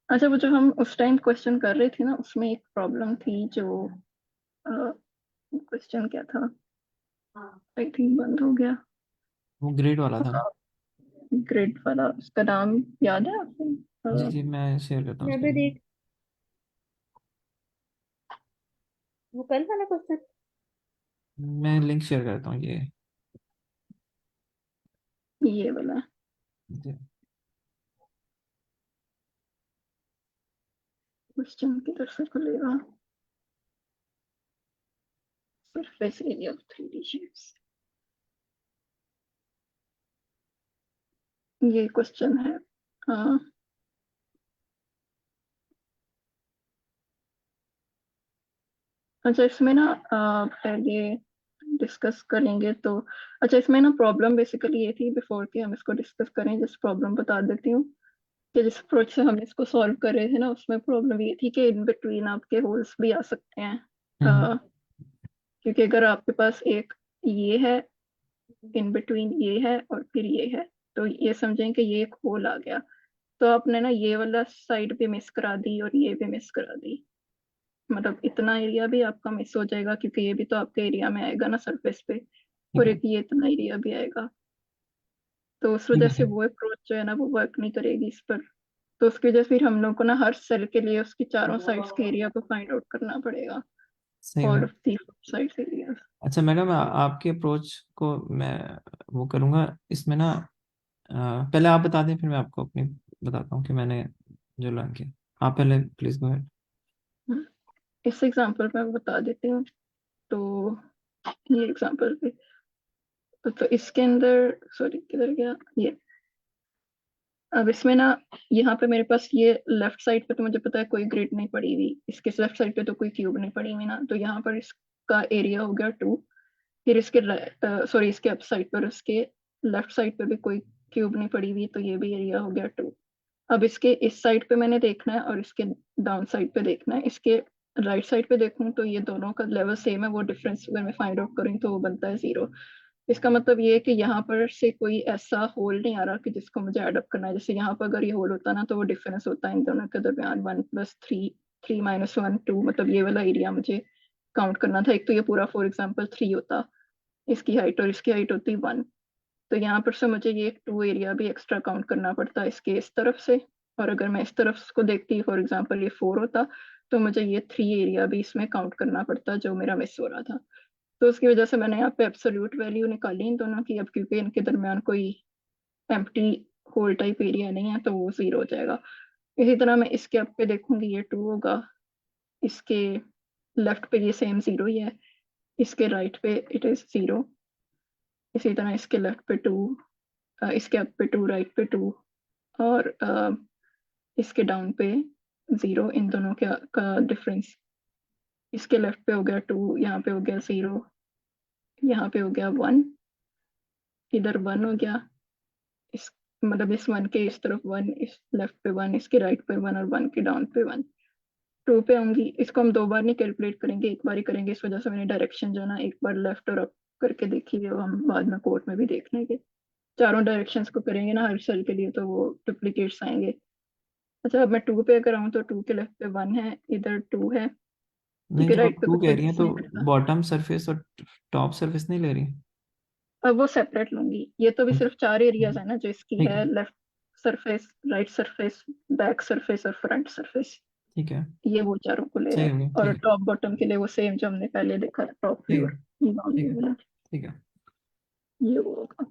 अच्छा, वो जो हम उस टाइम क्वेश्चन कर रहे थे ना, उसमें एक प्रॉब्लम थी। जो क्वेश्चन क्या था? आई थिंक बंद हो गया। वो ग्रेड वाला था। ग्रिड वाला, उसका नाम याद है आपको? जी जी, मैं शेयर करता हूँ यहाँ पे स्क्रीन। देख, वो कल वाला क्वेश्चन। मैं लिंक शेयर करता हूँ ये वाला जी। क्वेश्चन किधर से खुलेगा? Surface area of 3D shapes, ये क्वेश्चन है। हाँ, अच्छा इसमें ना पहले डिस्कस करेंगे तो, अच्छा इसमें ना प्रॉब्लम बेसिकली ये थी, बिफोर कि हम इसको डिस्कस करें जिस प्रॉब्लम बता देती हूँ कि जिस अप्रोच से हम इसको सॉल्व कर रहे थे ना, उसमें प्रॉब्लम ये थी कि इन बिटवीन आपके होल्स भी आ सकते हैं। हम्म। अ, क्योंकि अगर आपके पास एक ये है, इन बिटवीन ये है और फिर ये है, तो ये समझें कि ये एक होल आ गया, तो आपने ना ये वाला साइड भी मिस करा दी और ये भी मिस करा दी, मतलब इतना एरिया भी आपका मिस हो जाएगा, क्योंकि ये भी तो आपके एरिया में आएगा ना सरफेस पे, ठीक और है, एक ये इतना एरिया भी आएगा, तो उस ठीक वजह से है, वो अप्रोच जो है ना वो वर्क नहीं करेगी इस पर। तो उसकी वजह से फिर हम लोग को ना हर सेल के लिए उसकी चारों साइड्स के एरिया को फाइंड आउट करना पड़ेगा, सही हो ऑल गया। Of the sides area. अच्छा मैडम, आपके अप्रोच को मैं वो करूँगा इसमें ना। पहले आप बता दें, फिर मैं आपको अपनी बताता हूँ कि मैंने जो लर्न किया। आप पहले प्लीज गो अहेड। इस एग्जांपल में मैं बता देती हूँ। तो ये एग्जांपल पे, तो इसके अंदर, सॉरी किधर गया ये, अब इसमें ना यहाँ पे मेरे पास ये लेफ्ट साइड पे तो मुझे पता है कोई ग्रिड नहीं पड़ी हुई, इसके लेफ्ट साइड पे तो कोई क्यूब नहीं पड़ी हुई ना, तो यहाँ पर इसका एरिया हो गया 2। फिर इसके सॉरी इसके अप साइड पर, उसके लेफ्ट साइड पे भी कोई क्यूब नहीं पड़ी हुई, तो ये भी एरिया हो गया 2। अब इसके इस साइड पे मैंने देखना है और इसके डाउन साइड पे देखना है। इसके राइट साइड पे देखूं तो ये दोनों का लेवल सेम है, वो डिफरेंस अगर मैं फाइंड आउट करूँ तो वो बनता है 0। इसका मतलब ये है कि यहाँ पर से कोई ऐसा होल नहीं आ रहा कि जिसको मुझे ऐड अप करना है। जैसे यहाँ पर अगर ये होल होता ना तो वो डिफरेंस होता है इन दोनों के दरमियान 1+3, 3 - 1 2, मतलब ये वाला एरिया मुझे काउंट करना था। एक तो ये पूरा फॉर एग्जाम्पल 3 होता, इसकी हाइट और इसकी हाइट होती 1, तो यहाँ पर से मुझे ये 2 एरिया भी एक्स्ट्रा काउंट करना पड़ता है इसके इस तरफ से। और अगर मैं इस तरफ को देखती फॉर एग्जाम्पल ये 4 होता, तो मुझे ये 3 एरिया भी इसमें काउंट करना पड़ता जो मेरा मिस हो रहा था। तो उसकी वजह से मैंने यहाँ पे एब्सोल्यूट वैल्यू निकाली इन दोनों की, अब क्योंकि इनके दरमियान कोई एम्प्टी होल टाइप एरिया नहीं है तो वो 0 हो जाएगा। इसी तरह मैं इसके अप पे देखूंगी, ये 2 होगा, इसके लेफ्ट पे ये सेम 0 ही है, इसके राइट पे इट इज 0, इसी तरह इसके लेफ्ट पे 2, इसके अप पे 2, राइट पे 2, और इसके डाउन पे 0, इन दोनों का डिफरेंस। इसके लेफ्ट पे हो गया 2, यहाँ पे हो गया 0, यहाँ पे हो गया 1, इधर 1 हो गया, इस मतलब इस 1 के इस तरफ 1, इस लेफ्ट पे 1, इसके राइट पे 1, और 1 के डाउन पे 1। 2 पे आऊंगी, इसको हम 2 बार नहीं कैलकुलेट करेंगे, एक बार ही करेंगे, इस वजह से मैंने डायरेक्शन जो है ना एक बार लेफ्ट और अप करके देखी है, वो हम बाद में कोर्ट में भी देख लेंगे। चारों डायरेक्शंस को करेंगे ना हर सेल के लिए तो वो डुप्लीकेट्स आएंगे। अच्छा, अब मैं 2 पे अगर आऊँ तो 2 के लेफ्ट पे 1 है, इधर 2 है, नहीं, क्योंकि जब आप राइट पे 2 कुछ कह रही हैं एग्जिस्ट तो नहीं करता। बॉटम सरफेस और टॉप सरफेस नहीं ले रही? अब वो सेपरेट लूंगी, ये तो भी सिर्फ 4 एरियाज है ना जो इसकी ठीक है, है, left surface, right surface, back surface और फ्रंट सरफेस, ठीक है, ये वो चारों को ले रहा सही है। हो गया, और ठीक है, टॉप बॉटम के लिए वो सेम जो हमने पहले देखा था, टॉप ठीक व्यू है, और ये ठीक बाउंड्री है, वाला, ठीक है। ये वो होगा।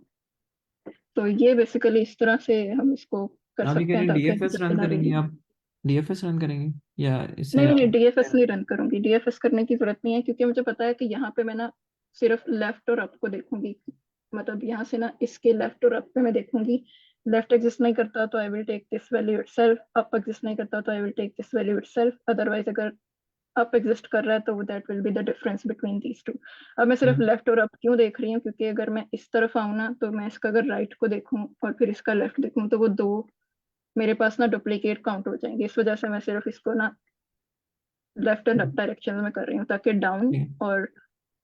तो ये बेसिकली इस तरह से हम इसको कर आप ये कह सकते रही हैं हैं ताकि डीएफएस हमें रन जितना करेंगी वेरिएबल। आप? डीएफएस रन करेंगी या इसे? नहीं नहीं, डीएफएस नहीं रन करूंगी, डीएफएस करने की जरूरत नहीं है, क्योंकि मुझे पता है कि यहाँ पे मैं ना सिर्फ लेफ्ट और अप को देखूंगी, मतलब यहाँ से ना इसके लेफ्ट और अप पे मैं देखूंगी, लेफ्ट एग्जिस्ट नहीं करता तो I will take this value itself, अप एग्जिस्ट नहीं करता तो I will take this value itself, otherwise अगर अप एग्जिस्ट कर रहा है तो that will be the difference between these two. अब मैं सिर्फ लेफ्ट और अप क्यों देख रही हूँ, क्योंकि अगर मैं इस तरफ आऊँ ना तो मैं इसका अगर राइट को देखूँ और फिर इसका लेफ्ट देखूँ तो वो 2 मेरे पास ना डुप्लीकेट काउंट हो जाएंगे, इस वजह से मैं सिर्फ इसको ना लेफ्ट एंड अप डायरेक्शन में कर रही हूँ, ताकि डाउन ठीक है, और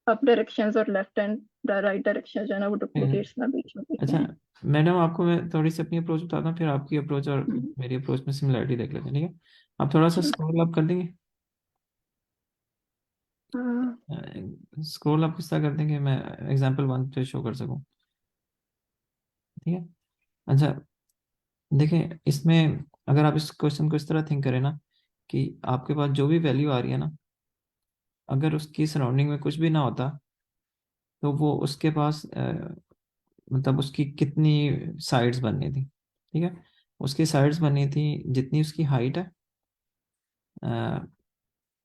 अप डायरेक्शंस और लेफ्ट एंड राइट डायरेक्शन जो है ना वो ठीक है। डुप्लीकेट्स ना बीच में दिख अच्छा जाएं। मैडम, आपको मैं थोड़ी सी अपनी अप्रोच बताता हूँ, फिर आपकी अप्रोच और हम्म, मेरी अप्रोच में सिमिलरिटी देख लेते हैं, ठीक है? आप थोड़ा सा sure। स्क्रॉल अप कर देंगे? हाँ, स्क्रॉल अप किस तरह कर देंगे, मैं एग्जांपल 1 पे शो कर सकूँ, ठीक है? अच्छा, देखें इसमें अगर आप इस क्वेश्चन को इस तरह थिंक करें ना कि आपके पास जो भी वैल्यू आ रही है ना, अगर उसकी सराउंडिंग में कुछ भी ना होता तो वो उसके पास मतलब उसकी कितनी साइड्स बननी थी, ठीक है? उसकी साइड्स बननी थी जितनी उसकी हाइट है,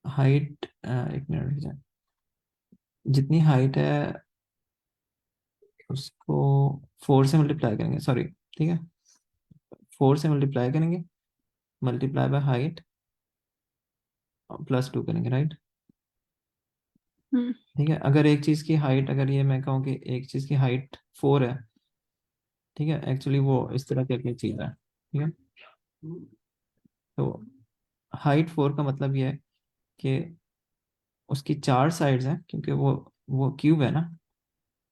हाइट, एक मिनट रुक जाए, जितनी हाइट है उसको 4 से मल्टीप्लाई करेंगे, सॉरी, ठीक है, 4 से मल्टीप्लाई करेंगे, मल्टीप्लाई बाय हाइट +2 करेंगे, राइट? हम्म, ठीक है, अगर एक चीज़ की हाइट, अगर ये मैं कहूँ कि एक चीज़ की हाइट 4 है, ठीक है, एक्चुअली वो इस तरह की एक चीज़ है, ठीक है? तो हाइट 4 का मतलब ये है कि उसकी 4 साइड्स हैं, क्योंकि वो क्यूब है ना,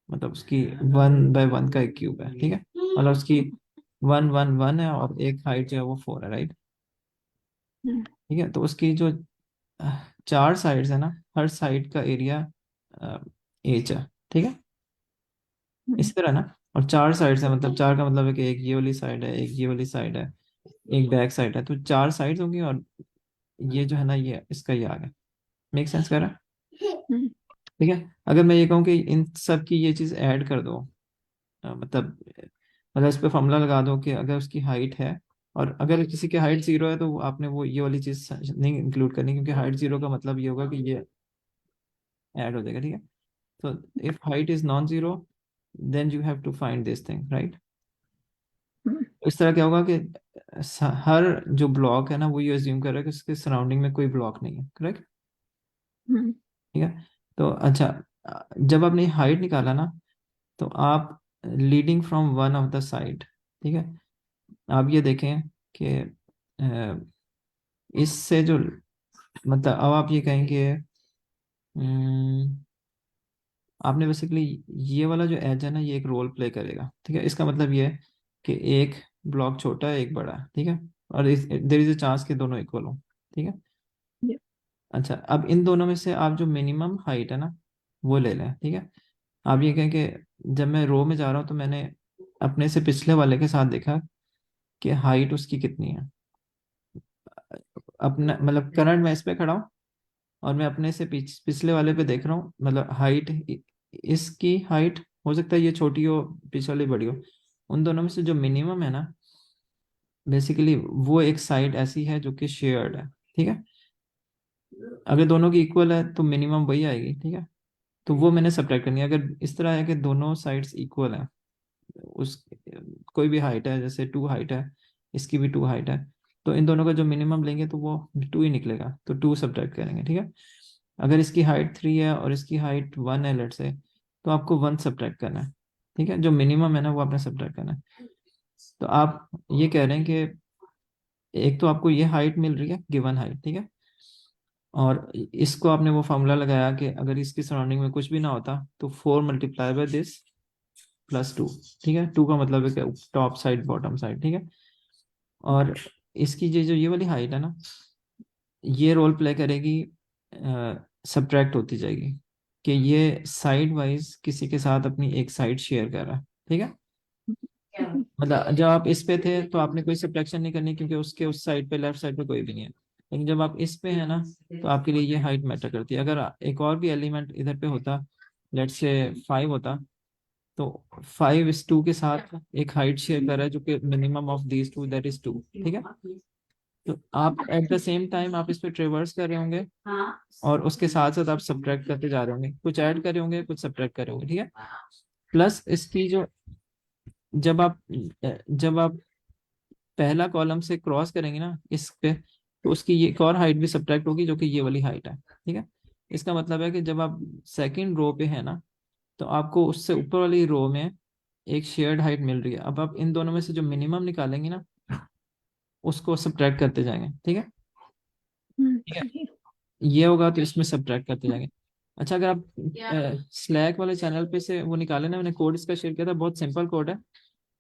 मतलब उसकी 1/1 का एक क्यूब है, ठीक है? मतलब उसकी 1 1 1 है और एक हाइट जो है वो 4 है, राइट? हम्म, ठीक है, तो उसकी जो 4 साइड्स है ना, हर साइड का एरिया एच है, ठीक है? हम्म, इसी तरह ना, और 4 साइड्स है, मतलब 4 का मतलब है कि एक ये वाली साइड है, एक ये वाली साइड है, एक बैक साइड है, तो 4 साइड्स होंगी, और ये जो है ना ये इसका ये आ गया। मेक सेंस कर रहा है? हम्म, ठीक है, अगर मैं ये कहूँ कि इन सब की ये चीज़ ऐड कर दो, मतलब इस पे फॉर्मूला लगा दो कि अगर उसकी हाइट है, और अगर किसी की हाइट 0 है तो आपने वो ये वाली चीज़ नहीं इंक्लूड करनी, क्योंकि हाइट 0 का मतलब ये होगा कि ये ऐड हो जाएगा, ठीक है? तो if height is non zero then you have to find this thing, right? Hmm, इस तरह क्या होगा कि हर जो ब्लॉक है ना वो ये अज्यूम कर रहा है कि उसके सराउंडिंग में कोई ब्लॉक नहीं है, करेक्ट? हम्म, ठीक है, तो अच्छा, जब आपने हाइट निकाला ना, तो आप leading from one of the side, ठीक है, आप ये देखें कि इससे जो, मतलब अब आप ये कहेंगे, आपने बेसिकली ये वाला जो एज है ना ये एक रोल प्ले करेगा, ठीक है? इसका मतलब ये है कि एक ब्लॉक छोटा है, एक बड़ा है, ठीक है, और देर इज अ चांस कि दोनों इक्वल हो, ठीक है? yeah, अच्छा, अब इन दोनों में से आप जो मिनिमम हाइट है ना वो ले लें, ठीक है? आप ये कहें कि जब मैं रो में जा रहा हूँ तो मैंने अपने से पिछले वाले के साथ देखा कि हाइट उसकी कितनी है। अपना मतलब करंट मैं इस पे खड़ा हूँ और मैं अपने से पिछले वाले पे देख रहा हूँ, मतलब हाइट, इसकी हाइट हो सकता है ये छोटी हो, पिछले वाली बड़ी हो, उन दोनों में से जो मिनिमम है ना, बेसिकली वो एक साइड ऐसी है जो कि शेयर्ड है, ठीक है। अगर दोनों की इक्वल है तो मिनिमम वही आएगी, ठीक है। तो वो मैंने सब्ट्रैक्ट करनी है। अगर इस तरह है कि दोनों साइड्स इक्वल है, उस कोई भी हाइट है, जैसे 2 हाइट है, इसकी भी 2 हाइट है, तो इन दोनों का जो मिनिमम लेंगे तो वो 2 ही निकलेगा, तो 2 सब्ट्रैक्ट करेंगे, ठीक है। अगर इसकी हाइट 3 है और इसकी हाइट 1 है लेट से, तो आपको 1 सब्ट्रैक्ट करना है, ठीक है। जो मिनिमम है ना वो आपने सब्ट्रैक्ट करना है। तो आप ये कह रहे हैं कि एक तो आपको ये हाइट मिल रही है, गिवन हाइट, ठीक है, और इसको आपने वो फॉर्मूला लगाया कि अगर इसकी सराउंडिंग में कुछ भी ना होता तो 4 मल्टीप्लाई बाय दिस प्लस 2, ठीक है। 2 का मतलब है कि टॉप साइड बॉटम साइड, ठीक है। और इसकी जो ये वाली हाइट है ना, ये रोल प्ले करेगी, सब्ट्रैक्ट होती जाएगी, कि ये साइड वाइज किसी के साथ अपनी एक साइड शेयर कर रहा है, ठीक है। मतलब जब आप इस पे थे तो आपने कोई सब्ट्रैक्शन नहीं करनी, क्योंकि उसके उस साइड पे, लेफ्ट साइड पे कोई भी नहीं है। लेकिन जब आप इस पे है ना, तो आपके लिए ये हाइट मैटर करती है। अगर एक और भी एलिमेंट इधर पे होता, लेट्स से 5 होता, तो 5 इस 2 के साथ एक हाइट शेयर कर रहा है जो कि minimum of these two that is 2, ठीक है। तो आप एट द सेम टाइम आप इस पे ट्रेवर्स कर रहे होंगे और उसके साथ साथ आप सब्ट्रैक्ट करते जा रहे होंगे, कुछ ऐड कर रहे होंगे, कुछ सब्ट्रैक्ट कर रहे होंगे, ठीक है। प्लस इसकी जो, जब आप पहला कॉलम से क्रॉस करेंगे ना इस पे, तो उसकी ये एक और हाइट भी सब्ट्रैक्ट होगी जो कि ये वाली हाइट है, ठीक है। इसका मतलब है कि जब आप सेकंड रो पे है ना, तो आपको उससे ऊपर वाली रो में एक शेयर्ड हाइट मिल रही है। अब आप इन दोनों में से जो मिनिमम निकालेंगे ना, उसको सब्ट्रैक्ट करते जाएंगे, ठीक है। ठीक है, सही। ये होगा तो इसमें सब्ट्रैक्ट करते जाएंगे। अच्छा, अगर आप स्लैक वाले चैनल पे से वो निकाले ना, मैंने कोड इसका शेयर किया था, बहुत सिंपल कोड है।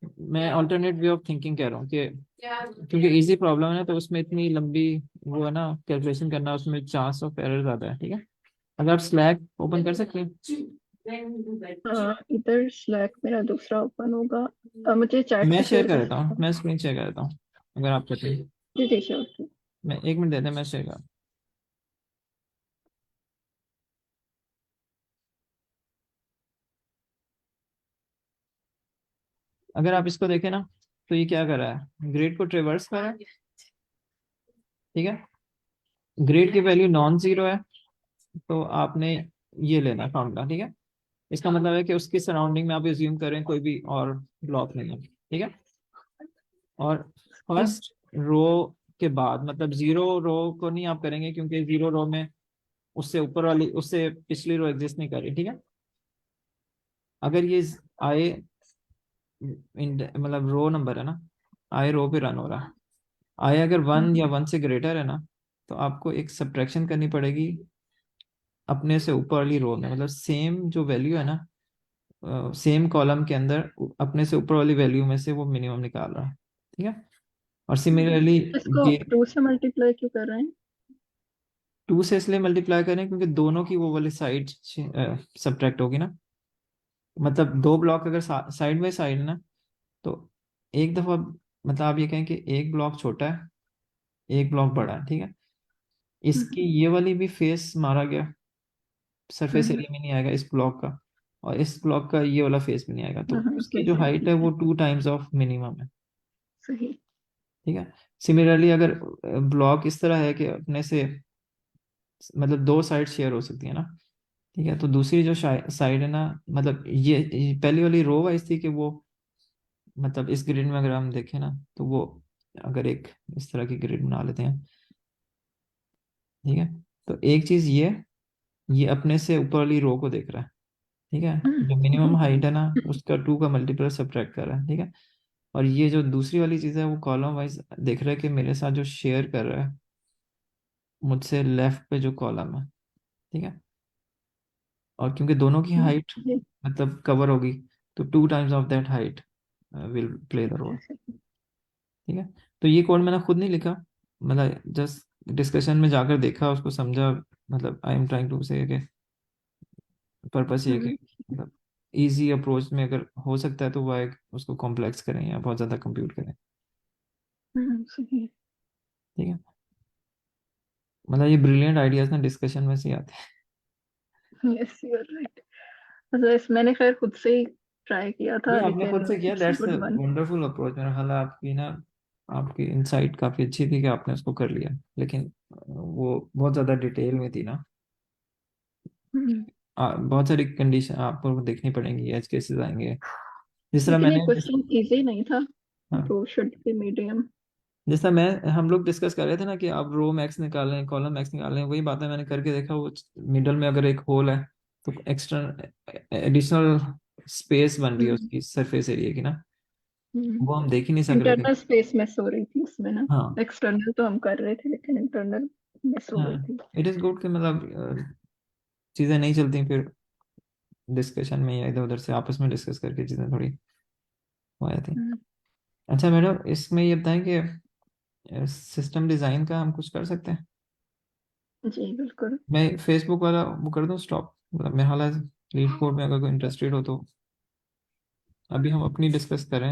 मैं ऑल्टरनेट वे ऑफ थिंकिंग कह रहा हूँ कि क्योंकि इजी प्रॉब्लम है ना, तो उसमें इतनी लंबी वो है ना, कैलकुलेशन करना, उसमें चांस ऑफ एरर ज्यादा है, ठीक है। अगर आप स्लैक ओपन कर सकते हैं। इधर स्लैक मेरा दूसरा ओपन होगा। मुझे चैट मैं पे शेयर शेयर कर कर देता हूँ, सकते मैं स्क्रीन शेयर कर देता हूँ, अगर आप कहते हैं। जी जी श्योर। मैं 1 मिनट देते हैं, मैं शेयर कर। अगर आप इसको देखें ना, तो ये क्या कर रहा है, ग्रिड को ट्रेवर्स कर रहा है, ठीक है। ग्रिड की वैल्यू नॉन जीरो है, तो आपने ये लेना फॉर्मूला, ठीक है। इसका मतलब है कि उसकी सराउंडिंग में आप एज्यूम करें कोई भी और ब्लॉक नहीं है, ठीक है। और फर्स्ट रो के बाद, मतलब 0 रो को नहीं आप करेंगे, क्योंकि 0 रो में उससे ऊपर वाली, उससे पिछली रो एग्जिस्ट नहीं कर रही, ठीक है। अगर ये आए मतलब रो नंबर है ना, आए रो पे रन हो रहा है, आए अगर 1 या 1 से ग्रेटर है ना, तो आपको एक सब्ट्रैक्शन करनी पड़ेगी अपने से ऊपर वाली रो में, मतलब सेम जो वैल्यू है ना, सेम कॉलम के अंदर अपने से ऊपर वाली वैल्यू में से वो मिनिमम निकाल रहा है, ठीक है। और सिमिलरली इसको ये 2 से मल्टीप्लाई क्यों कर रहे हैं? 2 से इसलिए मल्टीप्लाई करें क्योंकि दोनों की वो वाली साइड सब्ट्रैक्ट होगी ना। मतलब 2 ब्लॉक अगर साइड बाय साइड है ना, तो एक दफा, मतलब आप ये कहें कि एक ब्लॉक छोटा है, एक ब्लॉक बड़ा है, ठीक है। इसकी ये वाली भी फेस मारा गया, सरफेस एरिया में नहीं आएगा इस ब्लॉक का, और इस ब्लॉक का ये वाला फेस भी नहीं आएगा, तो उसकी जो हाइट है वो 2 टाइम्स ऑफ मिनिमम है, सही। ठीक है। सिमिलरली अगर ब्लॉक इस तरह है कि अपने से, मतलब 2 साइड शेयर हो सकती है ना, ठीक है, तो दूसरी जो साइड है ना, मतलब ये पहली वाली रो वाइज थी कि वो, मतलब इस ग्रिड में अगर हम देखें ना, तो वो अगर एक इस तरह की ग्रिड बना लेते हैं, ठीक है। तो एक चीज ये अपने से ऊपर वाली रो को देख रहा है, ठीक है। जो मिनिमम हाइट है ना, उसका 2 का मल्टीपल सब्ट्रैक्ट कर रहा है, ठीक है। और ये जो दूसरी वाली चीज है वो कॉलम वाइज देख रहा है कि मेरे साथ जो शेयर कर रहा है मुझसे लेफ्ट पे जो कॉलम है, ठीक है। और क्योंकि दोनों की हाइट मतलब कवर होगी, तो 2 times of that height will play the role, ठीक है। तो ये कोड मैंने खुद नहीं लिखा, मतलब जस्ट डिस्कशन में जाकर देखा, उसको समझा। मतलब I am trying to say कि पर्पस ये है कि मतलब इजी अप्रोच में अगर हो सकता है तो वह उसको कॉम्प्लेक्स करें या बहुत ज़्यादा कंप्यूट करें, सही। ठीक है। मतलब ये ब्रिलियंट आइडियाज ना डिस्कशन में से ही आते हैं। Yes you are right. मतलब मैंने खैर खुद से ही ट्राई किया था, नहीं, आपने खुद लेकिन से किया, it's that's good one. Wonderful approach. मेरा ख्याल है आपकी ना, आपकी इनसाइट काफी अच्छी थी कि आपने उसको कर लिया, लेकिन वो बहुत ज्यादा डिटेल में थी ना। बहुत सारी कंडीशन आपको देखनी पड़ेंगी, एज केसेस आएंगे। जिस तरह लेकिन ये मैंने क्वेश्चन इजी नहीं था, हाँ, तो शुड बी मीडियम। जिस तरह मैं हम लोग डिस्कस कर रहे थे ना कि आप रो मैक्स निकालें, कॉलम मैक्स निकालें, वही बात है, मैंने करके देखा। वो मिडल में अगर एक होल है तो एक्स्ट्रा एडिशनल स्पेस बन रही है उसकी सरफेस एरिया की ना, वो हम देख ही नहीं सक रहे थे। इंटरनल स्पेस मिस हो रही थी उसमें ना। हाँ एक्सटर्नल तो हम कर रहे थे, लेकिन इंटरनल मिस हो गई हाँ, थी। इट इज गुड कि मतलब चीजें नहीं चलती फिर डिस्कशन में, या इधर उधर से आपस में डिस्कस करके चीजें थोड़ी हो जाती। हम्म, अच्छा मैडम, इसमें ये बताएं कि सिस्टम डिजाइन का हम कुछ कर सकते हैं? जी बिल्कुल। मैं फेसबुक वाला वो कर दूं स्टॉप, मतलब मेरा हाल लीड कोड में अगर कोई इंटरेस्टेड हो तो। अभी हम अपनी डिस्कस करें।